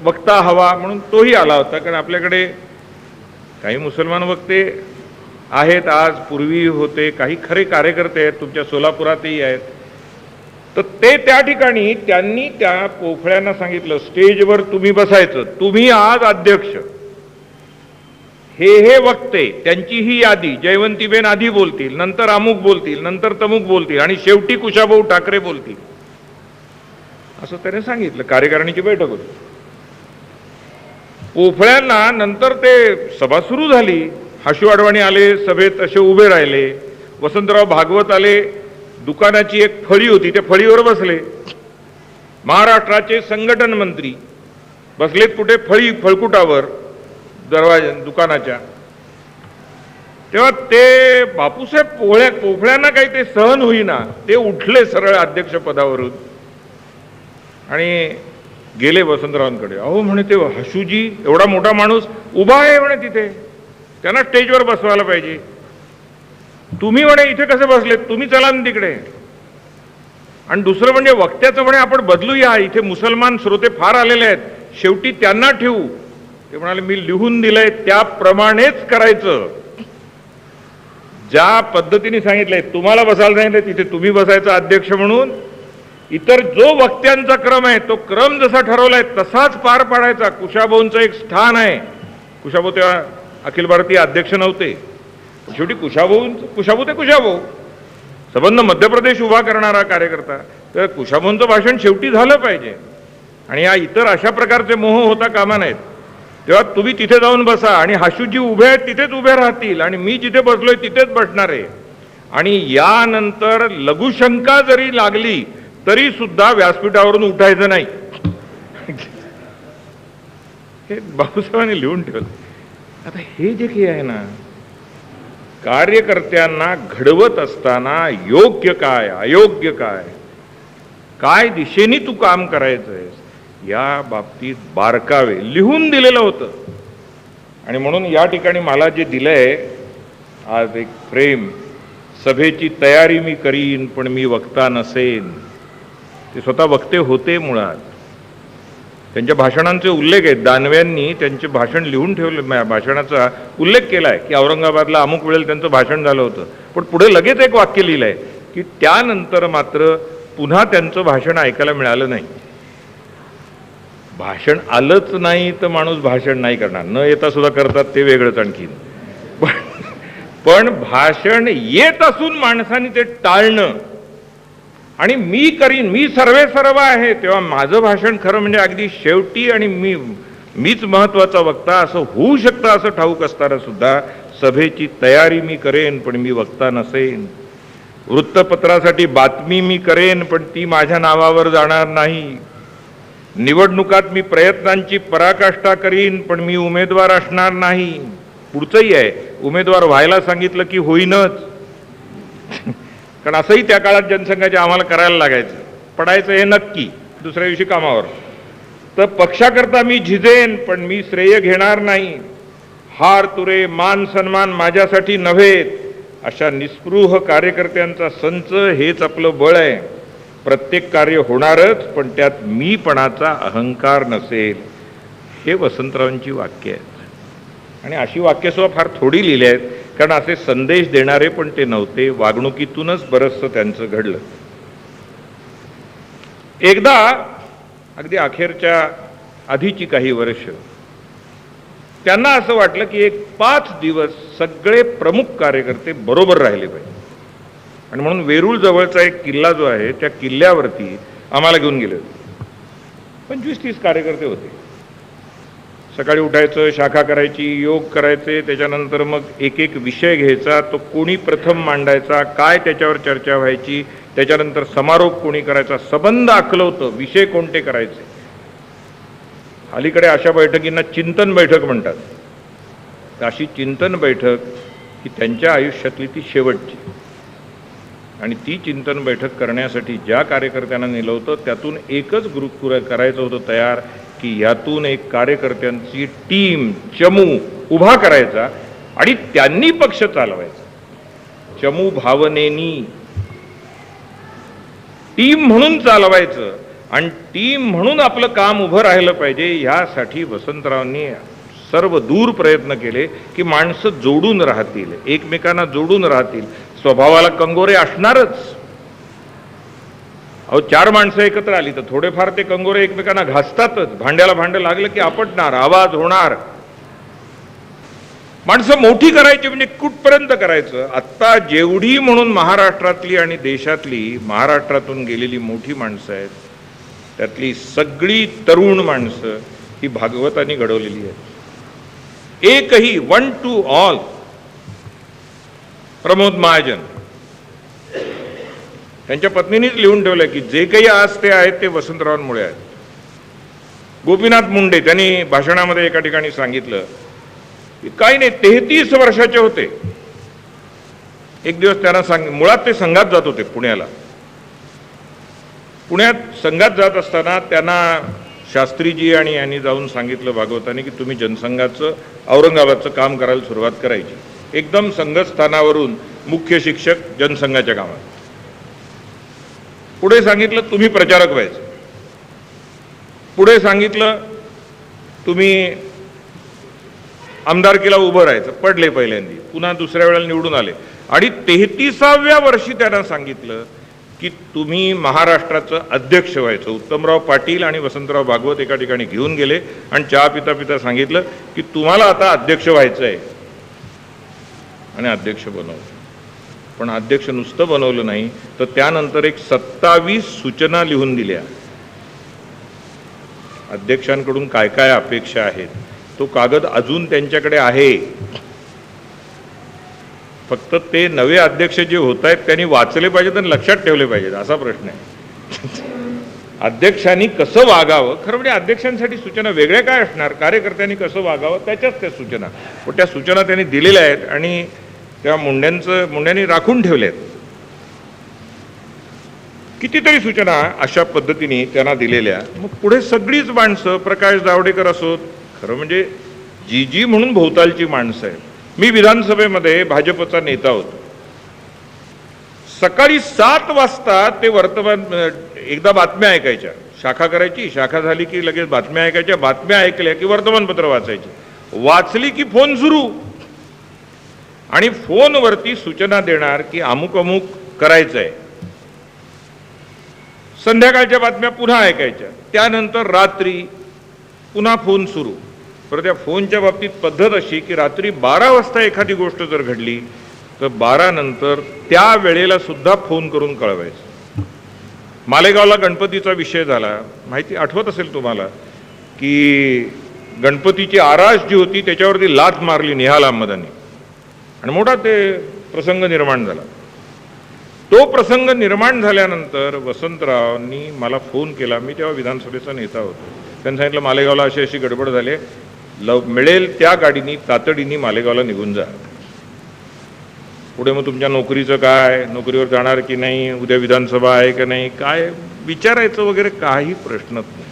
S1: वक्ता हवा म्हणून तोही आला होता. कारण आपल्याकडे काही मुसलमान वक्ते आहेत, आज पूर्वी होते, काही खरे कार्यकर्ते आहेत, तुमच्या सोलापुरातही आहेत. तर ते त्या ठिकाणी त्यांनी त्या पोफळ्यांना सांगितलं, स्टेजवर तुम्ही बसायचं, तुम्ही आज अध्यक्ष, हे वक्ते, त्यांची ही यादी, जयवंतीबेन आधी बोलतील, नंतर अमुक बोलतील, नंतर तमुक बोलतील आणि शेवटी कुशाभाऊ ठाकरे बोलतील, असं त्याने सांगितलं. कार्यकारिणीची बैठक होती. पोफळ्यांना नंतर ते सभा सुरू झाली. हाशू अडवाणी आले, सभेत असे उभे राहिले. वसंतराव भागवत आले, दुकानाची एक फळी होती, त्या फळीवर बसले. महाराष्ट्राचे संघटन मंत्री बसलेत कुठे, फळकुटावर, दरवाजा दुकानाच्या. तेव्हा ते बापूसाहेब पोफळ्यांना काही ते सहन होईना, ते उठले सरळ अध्यक्षपदावरून आणि गेले वसंतरावांकडे. अहो म्हणे, ते हसूजी एवढा मोठा माणूस उभा आहे म्हणे तिथे, त्यांना स्टेजवर बसवायला पाहिजे, तुम्ही म्हणे इथे कसे बसले, तुम्ही चला ना तिकडे. आणि दुसरं म्हणजे वक्त्याचं म्हणे आपण बदलूया, इथे मुसलमान श्रोते फार आलेले आहेत, शेवटी त्यांना ठेवू. ते म्हणाले, मी लिहून दिलंय त्याप्रमाणेच करायचं, ज्या पद्धतीने सांगितलंय, तुम्हाला बसायला सांगितलंय तिथे तुम्ही बसायचं अध्यक्ष म्हणून. इतर जो वक्त्यांचा क्रम आहे तो क्रम जसा ठरवलाय तसाच पार पाडायचा. कुशाभाऊंचं एक स्थान आहे. कुशाभाऊ तेव्हा अखिल भारतीय अध्यक्ष नव्हते, शेवटी कुशाभाऊ ते कुशाभाऊ, संबंध मध्य प्रदेश उभा करणारा कार्यकर्ता, तर कुशाभाऊंचं भाषण शेवटी झालं पाहिजे. आणि या इतर अशा प्रकारचे मोह होता कामा नाहीत. तेव्हा तुम्ही तिथे जाऊन बसा आणि हाशूजी उभे आहेत तिथेच उभे राहतील आणि मी जिथे बसलोय तिथेच बसणार आहे. आणि यानंतर लघुशंका जरी लागली तरी सुद्धा व्यासपीठावरून उठायचं नाही. हे बापूसाहेबांनी लिहून ठेवलं. आता हे जे काही आहे ना, कार्यकर्त्यांना घडवत असताना योग्य काय, अयोग्य काय, काय दिशेने तू काम करायचंय, या बाबतीत बारकावे लिहून दिलेलं होतं. आणि म्हणून या ठिकाणी मला जे दिलंय आज एक फ्रेम, सभेची तयारी मी करीन पण मी वक्ता नसेन. ते स्वतः वक्ते होते मुळात. त्यांच्या भाषणांचे उल्लेख आहेत. दानव्यांनी त्यांचे भाषण लिहून ठेवले, भाषणाचा उल्लेख केलाय की औरंगाबादला अमुक वेळेला त्यांचं भाषण झालं होतं. पण पुढे लगेच एक वाक्य लिहिलंय की त्यानंतर मात्र पुन्हा त्यांचं भाषण ऐकायला मिळालं नाही. भाषण आलंच नाही तर माणूस भाषण नाही करणार, न येता सुद्धा करतात ते वेगळंच आणखीन. पण भाषण येत असून माणसाने ते टाळणं आणि मी करीन, मी सर्व आहे, तेव्हा माझं भाषण खरं म्हणजे अगदी शेवटी आणि मीच महत्वाचा वक्ता असं होऊ शकतं असं ठाऊक असताना सुद्धा सभेची तयारी मी करेन पण मी वक्ता नसेन. वृत्तपत्रासाठी बातमी मी करेन पण ती माझ्या नावावर जाणार नाही. निवडणुकात मी प्रयत्नांची पराकाष्ठा करीन पण मी उमेदवार असणार नाही. पुढचंही आहे, उमेदवार व्हायला सांगितलं की होईनच. कारण असंही त्या काळात जनसंघाचे आम्हाला करायला लागायचं, पडायचं हे नक्की, दुसऱ्या दिवशी कामावर. तर पक्षाकरता मी झिजेन पण मी श्रेय घेणार नाही. हार तुरे मान सन्मान माझ्यासाठी नव्हेत. अशा निस्पृह कार्यकर्त्यांचा संच हेच आपलं बळ आहे. प्रत्येक कार्य होणारच पण त्यात मीपणाचा अहंकार नसेल. हे वसंतरावांची वाक्य आहेत. आणि अशी वाक्य सुद्धा फार थोडी लिहिली आहेत, कारण असे संदेश देणारे पण ते नव्हते. वागणुकीतूनच बरंचसं त्यांचं घडलं. एकदा अगदी अखेरच्या आधीची काही वर्ष त्यांना असं वाटलं की एक 5 दिवस सगळे प्रमुख कार्यकर्ते बरोबर राहिले पाहिजे. आणि म्हणून वेरूळ जवळचा एक किल्ला जो आहे त्या किल्ल्यावरती आम्हाला घेऊन गेले होते. 25-30 कार्यकर्ते होते. सकाळी उठायचं, शाखा करायची, योग करायचे, त्याच्यानंतर मग एक एक विषय घ्यायचा, तो कोणी प्रथम मांडायचा, काय त्याच्यावर चर्चा व्हायची, त्याच्यानंतर समारोप कोणी करायचा, संबंध आखलं होतं, विषय कोणते करायचे. अलीकडे अशा बैठकींना चिंतन बैठक म्हणतात. अशी चिंतन बैठक ही त्यांच्या आयुष्यातली ती शेवटची. आणि ती चिंतन बैठक करण्यासाठी ज्या कार्यकर्त्यांना नेलं होतं त्यातून एकच ग्रुप करायचं होतं तयार की यातून एक कार्यकर्त्यांची टीम चमू उभा करायचा आणि त्यांनी पक्ष चालवायचा. चमू भावनेनी टीम म्हणून चालवायचं आणि टीम म्हणून आपलं काम उभं राहिलं पाहिजे. ह्यासाठी वसंतरावांनी सर्व दूर प्रयत्न केले की माणसं जोडून राहतील, एकमेकांना जोडून राहतील. स्वभावाला कंगोरे असणारच, अहो 4 माणसं एकत्र आली तर थोडेफार ते कंगोरे एकमेकांना घासतातच, भांड्याला भांडं लागलं की आपटणार, आवाज होणार. माणसं मोठी करायची म्हणजे कुठपर्यंत करायचं. आत्ता जेवढी म्हणून महाराष्ट्रातली आणि देशातली महाराष्ट्रातून गेलेली मोठी माणसं आहेत त्यातली सगळी तरुण माणसं ही भागवतांनी घडवलेली आहेत. एकही one two all. Pramod Mahajan त्यांच्या पत्नीनेच लिहून ठेवलं की जे काही आज ते आहेत ते वसंतरावांमुळे आहेत. गोपीनाथ मुंडे त्यांनी भाषणामध्ये एका ठिकाणी सांगितलं की काही नाही, 33 वर्षाचे होते. एक दिवस त्यांना मुळात ते संघात जात होते पुण्याला. पुण्यात संघात जात असताना त्यांना शास्त्रीजी आणि यांनी जाऊन सांगितलं भागवतांनी की तुम्ही जनसंघाचं औरंगाबादचं काम करायला सुरुवात करायची. एकदम संघस्थानावरून मुख्य शिक्षक जनसंघाच्या कामात. पुढे सांगितलं तुम्ही प्रचारक व्हायचं. पुढे सांगितलं तुम्ही आमदारकीला उभं राहायचं. पडले पहिल्यांदा, पुन्हा दुसऱ्या वेळेला निवडून आले. आणि 33व्या वर्षी त्यांना सांगितलं की तुम्ही महाराष्ट्राचं अध्यक्ष व्हायचं. उत्तमराव पाटील आणि वसंतराव भागवत एका ठिकाणी घेऊन गेले आणि चहा पिता पिता सांगितलं की तुम्हाला आता अध्यक्ष व्हायचं आहे. आणि अध्यक्ष बनवलं. पण अध्यक्ष नुसतं बनवलं नाही तर त्यानंतर एक 27 सूचना लिहून दिल्या. अध्यक्षांकडून काय काय अपेक्षा आहेत तो कागद अजून त्यांच्याकडे आहे. फक्त ते नवे अध्यक्ष जे होत आहेत त्यांनी वाचले पाहिजेत आणि लक्षात ठेवले पाहिजेत असा प्रश्न आहे. अध्यक्षांनी कसं वागावं, खरं म्हणजे अध्यक्षांसाठी सूचना वेगळ्या काय असणार, कार्यकर्त्यांनी कसं वागावं त्याच्याच त्या सूचना. पण त्या सूचना त्यांनी दिलेल्या आहेत आणि त्या मुंड्यांनी राखून ठेवल्या आहेत. कितीतरी सूचना अशा पद्धतीने त्यांना दिलेल्या. मग पुढे सगळीच माणसं, प्रकाश जावडेकर असोत, खरं म्हणजे जी म्हणून भोवतालची माणसं आहेत. मी विधानसभेमध्ये भाजपचा नेता होतो. सकाळी 7 वाजता ते वर्तमान एकदा बातम्या ऐकायच्या, शाखा करायची, शाखा झाली की लगेच बातम्या ऐकायच्या, बातम्या ऐकल्या की वर्तमानपत्र वाचायची, वाचली की फोन सुरू आणि फोनवरती सूचना देणार की अमुक अमुक करायचं आहे. संध्याकाळच्या बातम्या पुन्हा ऐकायच्या, त्यानंतर रात्री पुन्हा फोन सुरू. तर त्या फोनच्या बाबतीत पद्धत अशी की रात्री 12 वाजता एखादी गोष्ट जर घडली तर 12 नंतर त्या वेळेला सुद्धा फोन करून कळवायचं. मालेगावला गणपतीचा विषय झाला, माहिती आठवत असेल तुम्हाला की गणपतीची आरास जी होती त्याच्यावरती लाथ मारली निहाल अहमदांनी आणि मोठा ते प्रसंग निर्माण झाला. तो प्रसंग निर्माण झाल्यानंतर वसंतरावांनी मला फोन केला. मी तेव्हा विधानसभेचा नेता होतो. त्यांनी सांगितलं मालेगावला अशी अशी गडबड झाली, मिळेल त्या गाडीनी तातडीने मालेगावला निघून जा. पुढे मग तुमच्या नोकरीचं काय, नोकरीवर जाणार की नाही, उद्या विधानसभा आहे की नाही, काय विचारायचं वगैरे काही प्रश्नच नाही.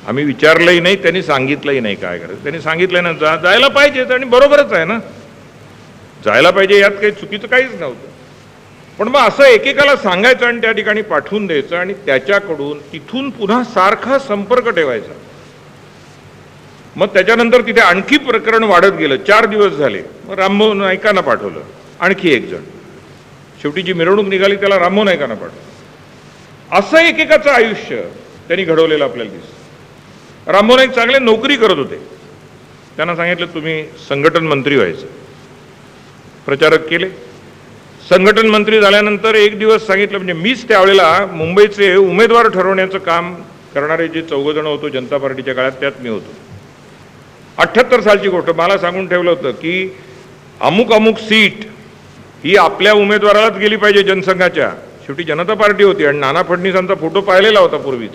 S1: आम्ही विचारलंही नाही, त्यांनी सांगितलंही नाही काय करायचं. त्यांनी सांगितलं ना जायला पाहिजे आणि बरोबरच आहे ना, जायला पाहिजे, यात काही चुकीचं काहीच नव्हतं. पण मग असं एकेकाला सांगायचं आणि त्या ठिकाणी पाठवून द्यायचं आणि त्याच्याकडून तिथून पुन्हा सारखा संपर्क ठेवायचा. मग त्याच्यानंतर तिथे आणखी प्रकरण वाढत गेलं. 4 दिवस झाले. मग रामभाऊ नाईकांना पाठवलं, आणखी एक जण. शेवटी जी मिरवणूक निघाली त्याला रामभाऊ नाईकांना पाठवलं. असं एकेकाचं आयुष्य त्यांनी घडवलेलं आपल्याला दिसतं. रामभाऊ नाईक चांगले नोकरी करत होते. त्यांना सांगितलं तुम्ही संघटन मंत्री व्हायचं. प्रचारक केले. संघटन मंत्री झाल्यानंतर एक दिवस सांगितलं, म्हणजे मीच त्यावेळेला मुंबईचे उमेदवार ठरवण्याचं काम करणारे जे 4 जण होतो जनता पार्टीच्या काळात, त्यात मी होतो. 78 सालची गोष्ट. मला सांगून ठेवलं होतं की अमुक अमुक सीट ही आपल्या उमेदवारालाच गेली पाहिजे जनसंघाच्या. शेवटी जनता पार्टी होती आणि नाना फडणवीसांचा फोटो पाहिलेला होता पूर्वीच.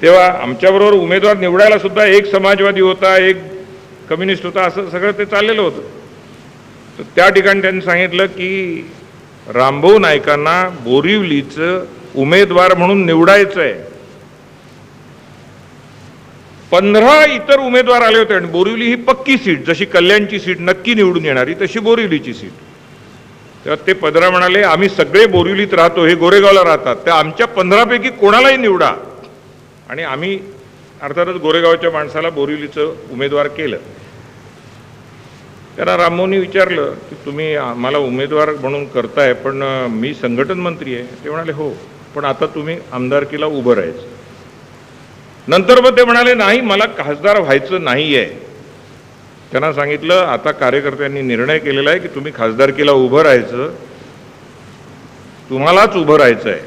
S1: तेव्हा आमच्याबरोबर उमेदवार निवडायला सुद्धा एक समाजवादी होता, एक कम्युनिस्ट होता, असं सगळं ते चाललेलं होतं. तर त्या ठिकाणी त्यांनी सांगितलं की रामभाऊ नाईकांना बोरिवलीचं उमेदवार म्हणून निवडायचं आहे. 15 इतर उमेदवार आले होते आणि बोरिवली ही पक्की सीट, जशी कल्याणची सीट नक्की निवडून येणारी तशी बोरिवलीची सीट. तेव्हा ते 15 म्हणाले आम्ही सगळे बोरिवलीत राहतो, हे गोरेगावला राहतात, त्या आमच्या 15 पैकी कोणालाही निवडा. आणि आम्ही अर्थातच गोरेगावच्या माणसाला बोरिवलीचं उमेदवार केलं. त्यांना राममोहननी विचारलं की तुम्ही आम्हाला उमेदवार म्हणून करताय, पण मी संघटन मंत्री आहे. ते म्हणाले हो, पण आता तुम्ही आमदारकीला उभं राहायचं. नंतर मग ते म्हणाले नाही, मला खासदार व्हायचं नाही आहे. त्यांना सांगितलं आता कार्यकर्त्यांनी निर्णय केलेला आहे की तुम्ही खासदारकीला उभं राहायचं, तुम्हालाच उभं राहायचं आहे.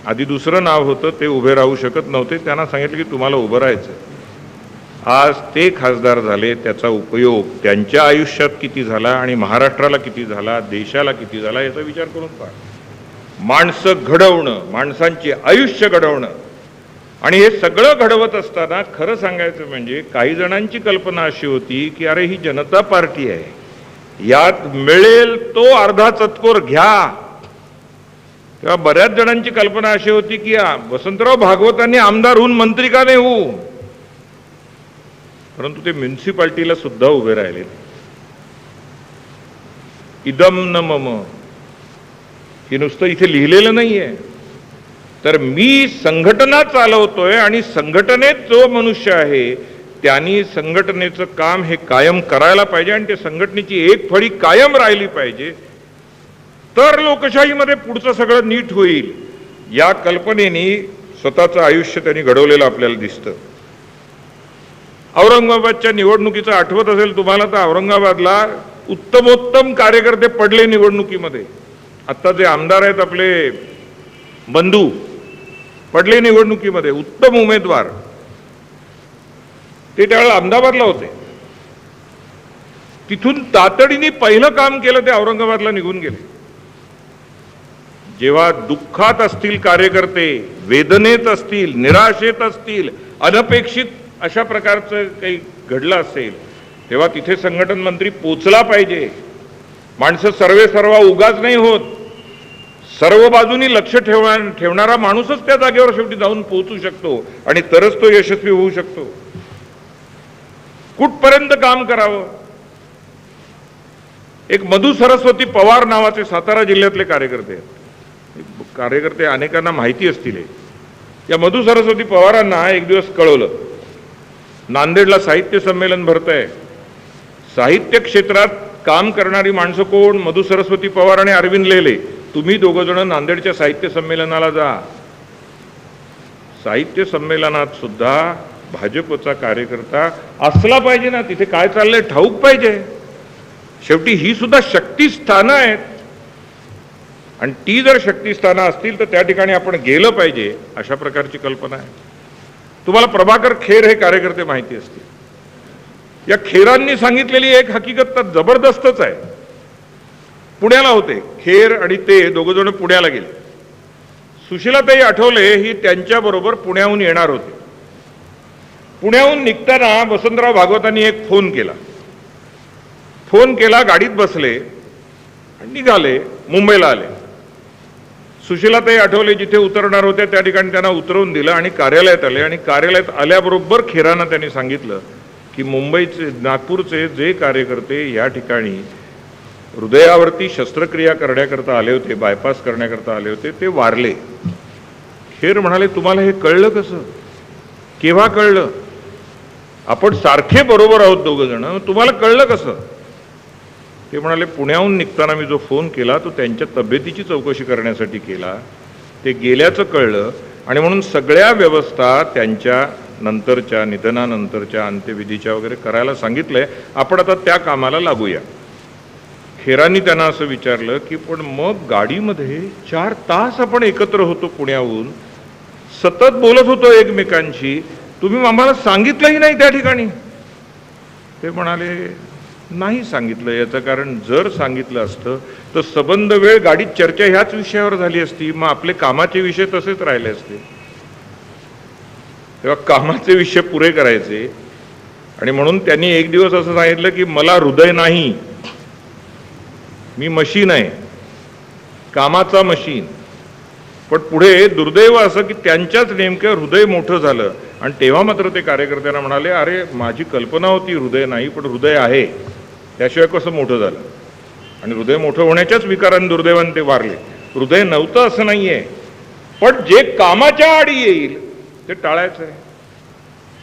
S1: आधी दुसरं नाव होतं, ते उभे राहू शकत नव्हते. त्यांना सांगितलं की तुम्हाला उभं राहायचं. आज ते खासदार झाले, त्याचा उपयोग त्यांच्या आयुष्यात किती झाला आणि महाराष्ट्राला किती झाला, देशाला किती झाला याचा विचार करून पहा. माणसं घडवणं, माणसांचे आयुष्य घडवणं, आणि हे सगळं घडवत असताना खरं सांगायचं म्हणजे काही जणांची कल्पना अशी होती की अरे ही जनता पार्टी आहे, यात मिळेल तो अर्धा चतकोर घ्या. तेव्हा बऱ्याच जणांची कल्पना अशी होती की वसंतराव भागवतांनी आमदार होऊन मंत्री का नाही होऊ, परंतु ते म्युन्सिपाल्टीला सुद्धा उभे राहिले. इदम न मम हे नुसतं इथे लिहिलेलं नाहीये, तर मी संघटना चालवतोय आणि संघटनेत जो मनुष्य आहे त्यांनी संघटनेचं काम हे कायम करायला पाहिजे आणि ते संघटनेची एक फळी कायम राहिली पाहिजे, तर लोकशाहीमध्ये पुढचं सगळं नीट होईल. या कल्पनेने स्वतःचं आयुष्य त्यांनी घडवलेलं आपल्याला दिसतं. औरंगाबादच्या निवडणुकीचं आठवत असेल तुम्हाला तर औरंगाबादला उत्तमोत्तम कार्यकर्ते पडले निवडणुकीमध्ये. आता जे आमदार आहेत आपले बंधू पडले निवडणुकीमध्ये, उत्तम उमेदवार. ते त्यावेळेला अहमदाबादला होते. तिथून तातडीने पहिलं काम केलं ते औरंगाबादला निघून गेले. जेव्हा दुःखात असतील कार्यकर्ते, वेदनेत असतील, निराशेत असतील, अनपेक्षित अशा प्रकारचं काही घडलं असेल, तेव्हा तिथे संघटन मंत्री पोचला पाहिजे. माणसं सर्वेसर्वा उगाच नाही होत, सर्व बाजूनी लक्ष ठेवणारा माणूसच त्या जागेवर शेवटी जाऊन पोहोचू शकतो आणि तरच तो यशस्वी होऊ शकतो. कुठपर्यंत काम करावं. एक मधु सरस्वती पवार नावाचे सातारा जिल्ह्यातले कार्यकर्ते आहेत. कार्यकर्ते अनेकांना माहिती असतील. या मधु सरस्वती पवारांना एक दिवस कळवलं नांदेडला साहित्य संमेलन भरतंय, साहित्य क्षेत्रात काम करणारी माणसं कोण, मधु सरस्वती पवार आणि अरविंद लेले, तुम्ही दोघं जण नांदेडच्या साहित्य संमेलनाला जा. साहित्य संमेलनात सुद्धा भाजपचा कार्यकर्ता असला पाहिजे ना, तिथे काय चाललंय ठाऊक पाहिजे. शेवटी ही सुद्धा शक्तिस्थानं आहेत आणि ती जर शक्तिस्थानं असतील तर त्या ठिकाणी आपण गेलं पाहिजे, अशा प्रकारची कल्पना आहे. तुम्हाला प्रभाकर खेर हे कार्यकर्ते माहिती असतील. या खेरांनी सांगितलेली एक हकीकत तर जबरदस्तच आहे. पुण्याला होते खेर आणि ते दोघं जण पुण्याला गेले. सुशीलाताई आठवले ही त्यांच्याबरोबर पुण्याहून येणार होते. पुण्याहून निघताना वसंतराव भागवतांनी एक फोन केला, गाडीत बसले आणि निघाले, मुंबईला आले. सुशीलाताई आठवले जिथे उतरणार होत्या त्या ठिकाणी त्यांना उतरवून दिलं आणि कार्यालयात आले. आणि कार्यालयात आल्याबरोबर खेरांना त्यांनी सांगितलं की मुंबईचे, नागपूरचे जे कार्यकर्ते या ठिकाणी हृदयावरती शस्त्रक्रिया करण्याकरता आले होते, बायपास करण्याकरता आले होते, ते वारले. खेर म्हणाले तुम्हाला हे कळलं कसं, केव्हा कळलं, आपण सारखे बरोबर आहोत दोघं जण, तुम्हाला कळलं कसं. ते म्हणाले पुण्याहून निघताना मी जो फोन केला तो त्यांच्या तब्येतीची चौकशी करण्यासाठी केला, ते गेल्याचं कळलं आणि म्हणून सगळ्या व्यवस्था त्यांच्या नंतरच्या, निधनानंतरच्या, अंत्यविधीच्या वगैरे करायला सांगितलंय, आपण आता त्या कामाला लागूया. खेरांनी त्यांना असं विचारलं की पण मग गाडीमध्ये 4 तास आपण एकत्र होतो, पुण्याहून सतत बोलत होतो एकमेकांशी, तुम्ही आम्हाला सांगितलंही नाही त्या ठिकाणी. ते म्हणाले नाही सांगितलं. याचं कारण जर सांगितलं असतं तर सबंध वेळ गाडीत चर्चा ह्याच विषयावर झाली असती, मग आपले कामाचे विषय तसेच राहिले असते. तेव्हा कामाचे विषय पुरे करायचे आणि म्हणून त्यांनी एक दिवस असं सांगितलं की मला हृदय नाही, मी मशीन आहे, कामाचा मशीन. पण पुढे दुर्दैव असं की त्यांच्याच नेमकं हृदय मोठं झालं आणि तेव्हा मात्र ते कार्यकर्त्यांना म्हणाले अरे माझी कल्पना होती हृदय नाही, पण हृदय आहे, त्याशिवाय कसं मोठं झालं. आणि हृदय मोठं होण्याच्याच विकाराने दुर्दैवाने ते वारले. हृदय नव्हतं असं नाहीये, पण जे कामाच्या आडी येईल ते टाळायचं आहे.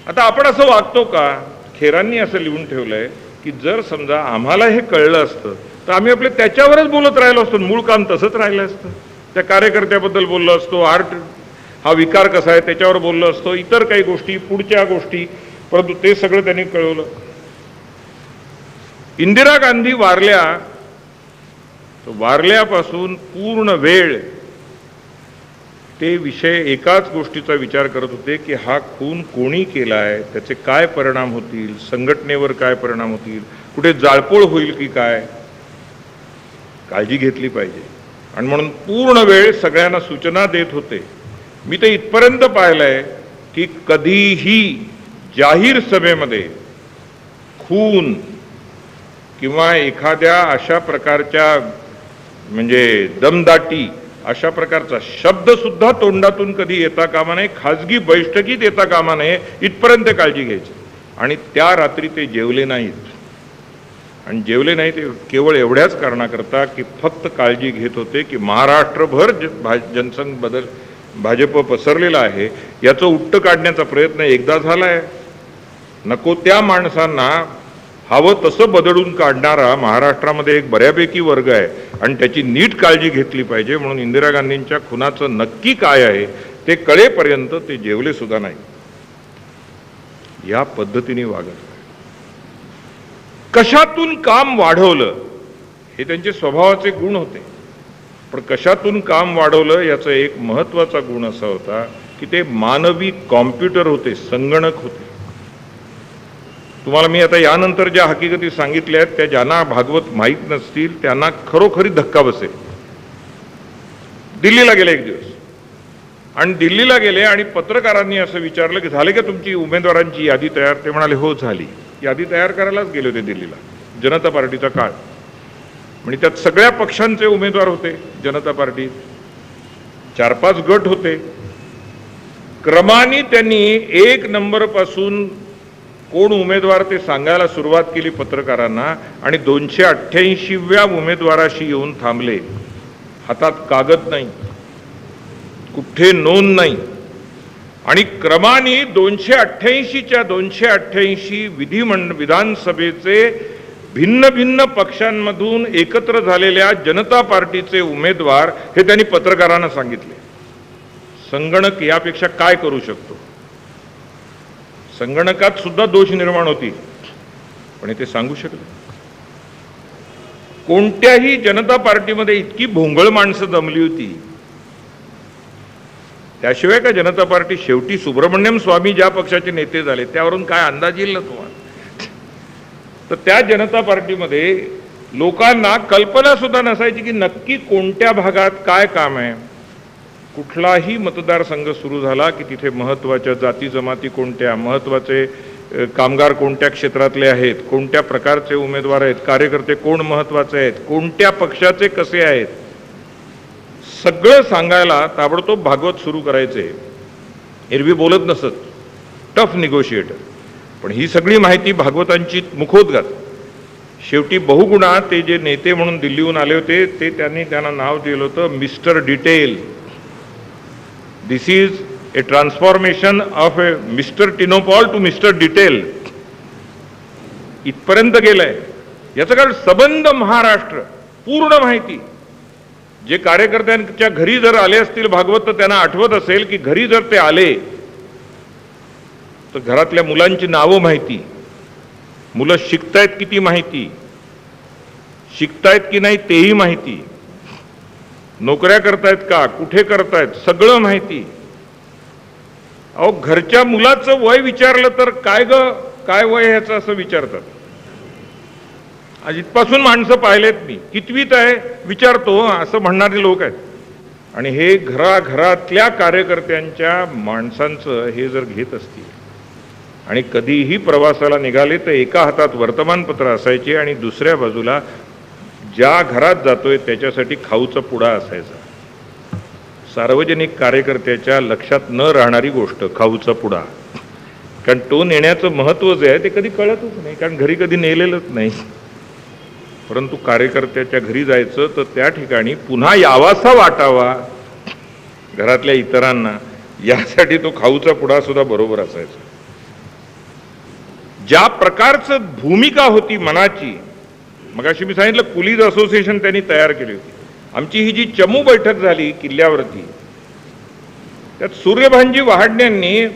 S1: आता आपण असं वागतो का, खेरांनी असं लिहून ठेवलंय की जर समजा आम्हाला हे कळलं असतं तर आम्ही आपले त्याच्यावरच बोलत राहिलो असतो, मूळ काम तसंच राहिलं असतं. त्या कार्यकर्त्याबद्दल बोललो असतो, आर्ट हा विकार कसा आहे त्याच्यावर बोललो असतो, इतर काही गोष्टी, पुढच्या गोष्टी, परंतु ते सगळं त्यांनी कळवलं. इंदिरा गांधी वारल्यापासून पूर्ण वेळ ते विषय एकाच गोष्टीचा विचार करत होते की हा खून कोणी केला आहे, त्याचे काय परिणाम होतील, संघटनेवर काय परिणाम होतील, कुठे जाळपोळ होईल की काय, काळजी घेतली पाहिजे. आणि म्हणून पूर्ण वेळ सगळ्यांना सूचना देत होते. मी तर इथपर्यंत पाहिलंय की कधीही जाहीर सभेमध्ये खून किंवा एखाद्या अशा प्रकारच्या म्हणजे दमदाटी अशा प्रकारचा शब्द सुद्धा तोंडातून कधी येता कामा नये, खाजगी बैठकीत येता कामा नये, इथपर्यंत काळजी घ्यायची. आणि त्या रात्री ते जेवले नाहीत. आणि जेवले नाही ते केवळ एवढ्याच कारणाकरता की फक्त काळजी घेत होते की महाराष्ट्रभर जनसंघ बदल भाजप पसरलेला आहे, याचं उट्ट काढण्याचा प्रयत्न एकदा झालाय. नको त्या माणसांना हवं तसं बदलून काढणारा महाराष्ट्रामध्ये एक बऱ्यापैकी वर्ग आहे आणि त्याची नीट काळजी घेतली पाहिजे. म्हणून इंदिरा गांधींच्या खुनाचं नक्की काय आहे ते कळेपर्यंत ते जेवले सुद्धा नाही. या पद्धतीने वागत कशातून काम वाढवलं हे त्यांचे स्वभावाचे गुण होते. पण कशातून काम वाढवलं याचा एक महत्वाचा गुण असा होता की ते मानवी कॉम्प्युटर होते, संगणक होते. तुम्हाला मी आता यानंतर ज्या हकीकती सांगितल्या आहेत त्या ज्यांना भागवत माहीत नसतील त्यांना खरोखरी धक्का बसेल. दिल्लीला गेले एक दिवस आणि दिल्लीला गेले आणि पत्रकारांनी असं विचारलं की झाले का तुमची उमेदवारांची यादी तयार? ते म्हणाले हो झाली. यादी तयार करायलाच गेले होते दिल्लीला. जनता पार्टीचा काळ म्हणजे त्यात सगळ्या पक्षांचे उमेदवार होते. जनता पार्टी 4-5 गट होते. क्रमाने त्यांनी 1 नंबर पासून कोण उमेदवार ते सांगायला सुरुवात केली पत्रकारांना आणि 288व्या उमेदवाराशी येऊन थांबले. हातात कागद नाही, कुठे नोंद नाही आणि क्रमाने 288च्या 288 विधानसभेचे भिन्न भिन्न पक्षांमधून एकत्र झालेल्या जनता पार्टीचे उमेदवार हे त्यांनी पत्रकारांना सांगितले. संगणक यापेक्षा काय करू शकतो? संगणकात सुद्धा दोष निर्माण होतील पण ते सांगू शकले. कोणत्याही जनता पार्टीमध्ये इतकी भोंगळ माणसं जमली होती. त्याशिवाय का जनता पार्टी शेवटी सुब्रमण्यम स्वामी ज्या पक्षाचे नेते झाले त्यावरून काय अंदाज येईल ना तुम्हाला? तर त्या जनता पार्टीमध्ये लोकांना कल्पना सुद्धा नसायची की नक्की कोणत्या भागात काय काम आहे. कुठलाही मतदारसंघ सुरू झाला की तिथे महत्त्वाच्या जाती जमाती कोणत्या, महत्त्वाचे कामगार कोणत्या क्षेत्रातले आहेत, कोणत्या प्रकारचे उमेदवार आहेत, कार्यकर्ते कोण महत्त्वाचे आहेत, कोणत्या पक्षाचे कसे आहेत, सगळं सांगायला ताबडतोब भागवत सुरू करायचे. एरवी बोलत नसत, टफ निगोशिएटर. पण ही सगळी माहिती भागवतांची मुखोद्गत. शेवटी बहुगुणा ते जे नेते म्हणून दिल्लीहून आले होते ते त्यांना नाव दिलं होतं mister detail. This is a transformation of a mister Tinopal to mister detail. इथपर्यंत गेलंय. याचं कारण सबंध महाराष्ट्र पूर्ण माहिती. जे कार्यकर्त्यांच्या घरी जर आले असतील भागवत तर त्यांना आठवत असेल की घरी जर ते आले तर घरातल्या मुलांची नावं माहिती, मुलं शिकतायत किती माहिती, शिकतायत की नाही तेही माहिती, नोकऱ्या करतायत का, कुठे करतायत, सगळं माहिती. अहो घरच्या मुलाचं वय विचारलं तर काय वय ह्याचं असं विचारतात. आज इथपासून माणसं पाहिलेत मी, कितवीत आहे विचारतो असं म्हणणारे लोक आहेत. आणि हे घराघरातल्या कार्यकर्त्यांच्या माणसांचं हे जर घेत असतील आणि कधीही प्रवासाला निघाले तर एका हातात वर्तमानपत्र असायचे आणि दुसऱ्या बाजूला ज्या घरात जातोय त्याच्यासाठी खाऊचा पुडा असायचा. सार्वजनिक कार्यकर्त्याच्या लक्षात न राहणारी गोष्ट खाऊचा पुडा. कारण तो नेण्याचं महत्त्व जे आहे ते कधी कळतच नाही, कारण घरी कधी नेलेलंच नाही. परंतु कार्यकर्त्याच्या घरी जायचं तर त्या ठिकाणी पुन्हा यावासा वाटावा घरातल्या इतरांना, यासाठी तो खाऊचा पुडा सुद्धा बरोबर असायचा. ज्या प्रकारचं भूमिका होती मनाची, मगाशी मी सांगितलं कुलीज असोसिएशन त्यांनी तयार केली होती. आमची ही जी चमू बैठक झाली किल्ल्यावरती, त्यात सूर्यभानजी वहाडण्यांनी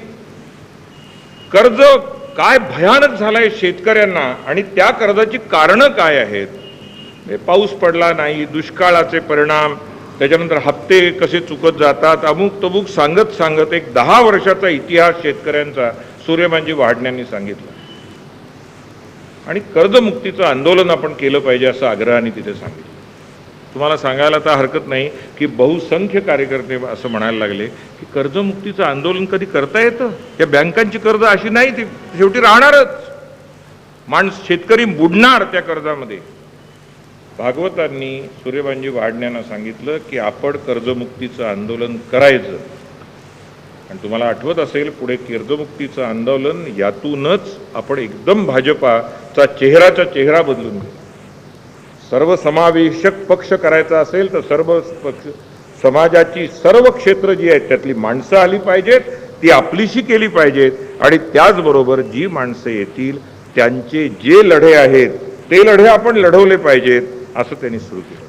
S1: कर्ज काय भयानक झालंय शेतकऱ्यांना आणि त्या कर्जाची कारणं काय आहेत, पाऊस पडला नाही, दुष्काळाचे परिणाम, त्याच्यानंतर हप्ते कसे चुकत जातात, अमुक तमुक सांगत सांगत एक 10 वर्षाचा इतिहास शेतकऱ्यांचा सूर्यभानजी वहाडण्यांनी सांगितला. आणि कर्जमुक्तीचं आंदोलन आपण केलं पाहिजे असं आग्रहाने तिथे सांगितलं. तुम्हाला सांगायला तर हरकत नाही की बहुसंख्य कार्यकर्ते असं म्हणायला लागले की कर्जमुक्तीचं आंदोलन कधी करता येतं, या बँकांची कर्ज अशी नाही, ती शेवटी राहणारच, शेतकरी बुडणार त्या कर्जामध्ये. भागवतांनी सूर्यभानजी वहाडण्यांना सांगितलं की आपण कर्जमुक्तीचं आंदोलन करायचं. आणि तुम्हाला आठवत असेल पुढे कर्जमुक्तीचं आंदोलन यातूनच आपण एकदम भाजपाचा चेहराचा चेहरा बदलून गेला. सर्वसमावेशक पक्ष करायचा असेल तर सर्व पक्ष, समाजाची सर्व क्षेत्र जी आहेत त्यातली माणसं आली पाहिजेत, ती आपलीशी केली पाहिजेत. आणि त्याचबरोबर जी माणसं येतील त्यांचे जे लढे आहेत ते लढे आपण लढवले पाहिजेत असं त्यांनी सुरू केलं.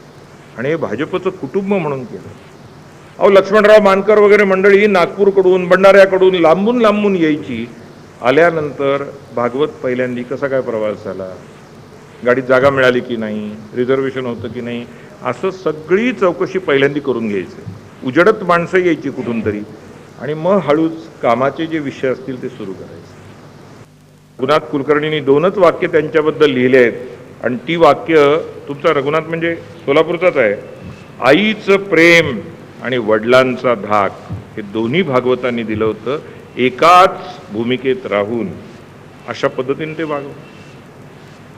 S1: आणि हे भाजपचं कुटुंब म्हणून केलं. अहो, लक्ष्मणराव मानकर वगैरे मंडळी नागपूरकडून, भंडाऱ्याकडून लांबून लांबून यायची. आल्यानंतर भागवत पहिल्यांदा कसा काय प्रवास झाला, गाडीत जागा मिळाली की नाही, रिझर्वेशन होतं की नाही, असं सगळी चौकशी पहिल्यांदा करून घ्यायचं. उजडत माणसं यायची कुठून तरी आणि मग हळूच कामाचे जे विषय असतील ते सुरू करायचे. रघुनाथ कुलकर्णींनी 2च वाक्य त्यांच्याबद्दल लिहिले आहेत आणि ती वाक्य, तुमचा रघुनाथ म्हणजे सोलापूरचाच आहे, आईचं प्रेम आणि वडिलांचा धाक, हे दोन्ही भागवतांनी दिलं होतं एकाच भूमिकेत राहून. अशा पद्धतीने ते वागवत.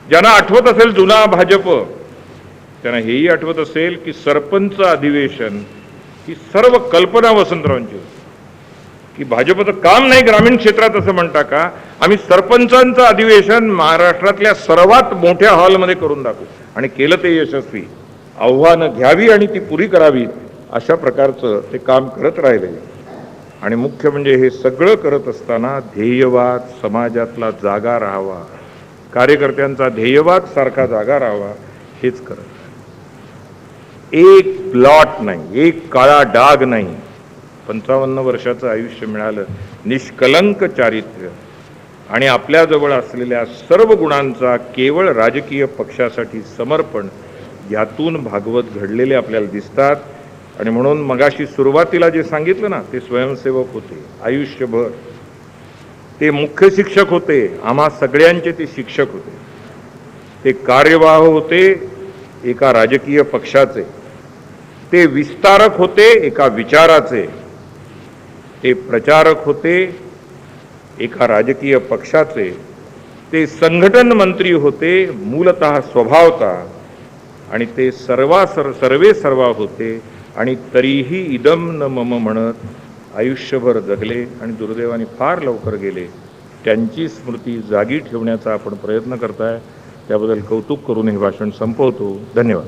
S1: ज्यांना आठवत असेल जुना भाजप, त्यांना हेही आठवत असेल की सरपंच अधिवेशन ही सर्व कल्पना वसंतरावांची होती. की भाजपचं काम नाही ग्रामीण क्षेत्रात असं म्हणता का, आम्ही सरपंचांचं अधिवेशन महाराष्ट्रातल्या सर्वात मोठ्या हॉलमध्ये करून दाखवू. आणि केलं ते यशस्वी. आव्हानं घ्यावी आणि ती पुरी करावी अशा प्रकारचं ते काम करत राहिले. आणि मुख्य म्हणजे हे सगळं करत असताना ध्येयवाद समाजातला जागा राहावा, कार्यकर्त्यांचा ध्येयवाद सारखा जागा राहावा, हेच करत. एक ब्लॉट नाही, एक काळा डाग नाही. 55 वर्षाचं आयुष्य मिळालं, निष्कलंक चारित्र्य आणि आपल्याजवळ असलेल्या सर्व गुणांचा केवळ राजकीय पक्षासाठी समर्पण, यातून भागवत घडलेले आपल्याला दिसतात. आणि म्हणून मगाशी सुरुवातीला जे सांगितलं ना, ते स्वयंसेवक होते आयुष्यभर, ते मुख्य शिक्षक होते, आम्हा सगळ्यांचे ते शिक्षक होते, ते कार्यवाह होते एका राजकीय पक्षाचे, ते विस्तारक होते एका विचाराचे, ते प्रचारक होते एका राजकीय पक्षाचे, ते संघटन मंत्री होते मूलतः स्वभावता, आणि ते सर्वे सर्वा होते. आणि तरीही इदम न मम म्हणत आयुष्यभर जगले आणि दुर्दैवाने फार लवकर गेले. त्यांची स्मृती जागी ठेवण्याचा आपण प्रयत्न करताय, त्याबद्दल कौतुक करून हे भाषण संपवतो. धन्यवाद.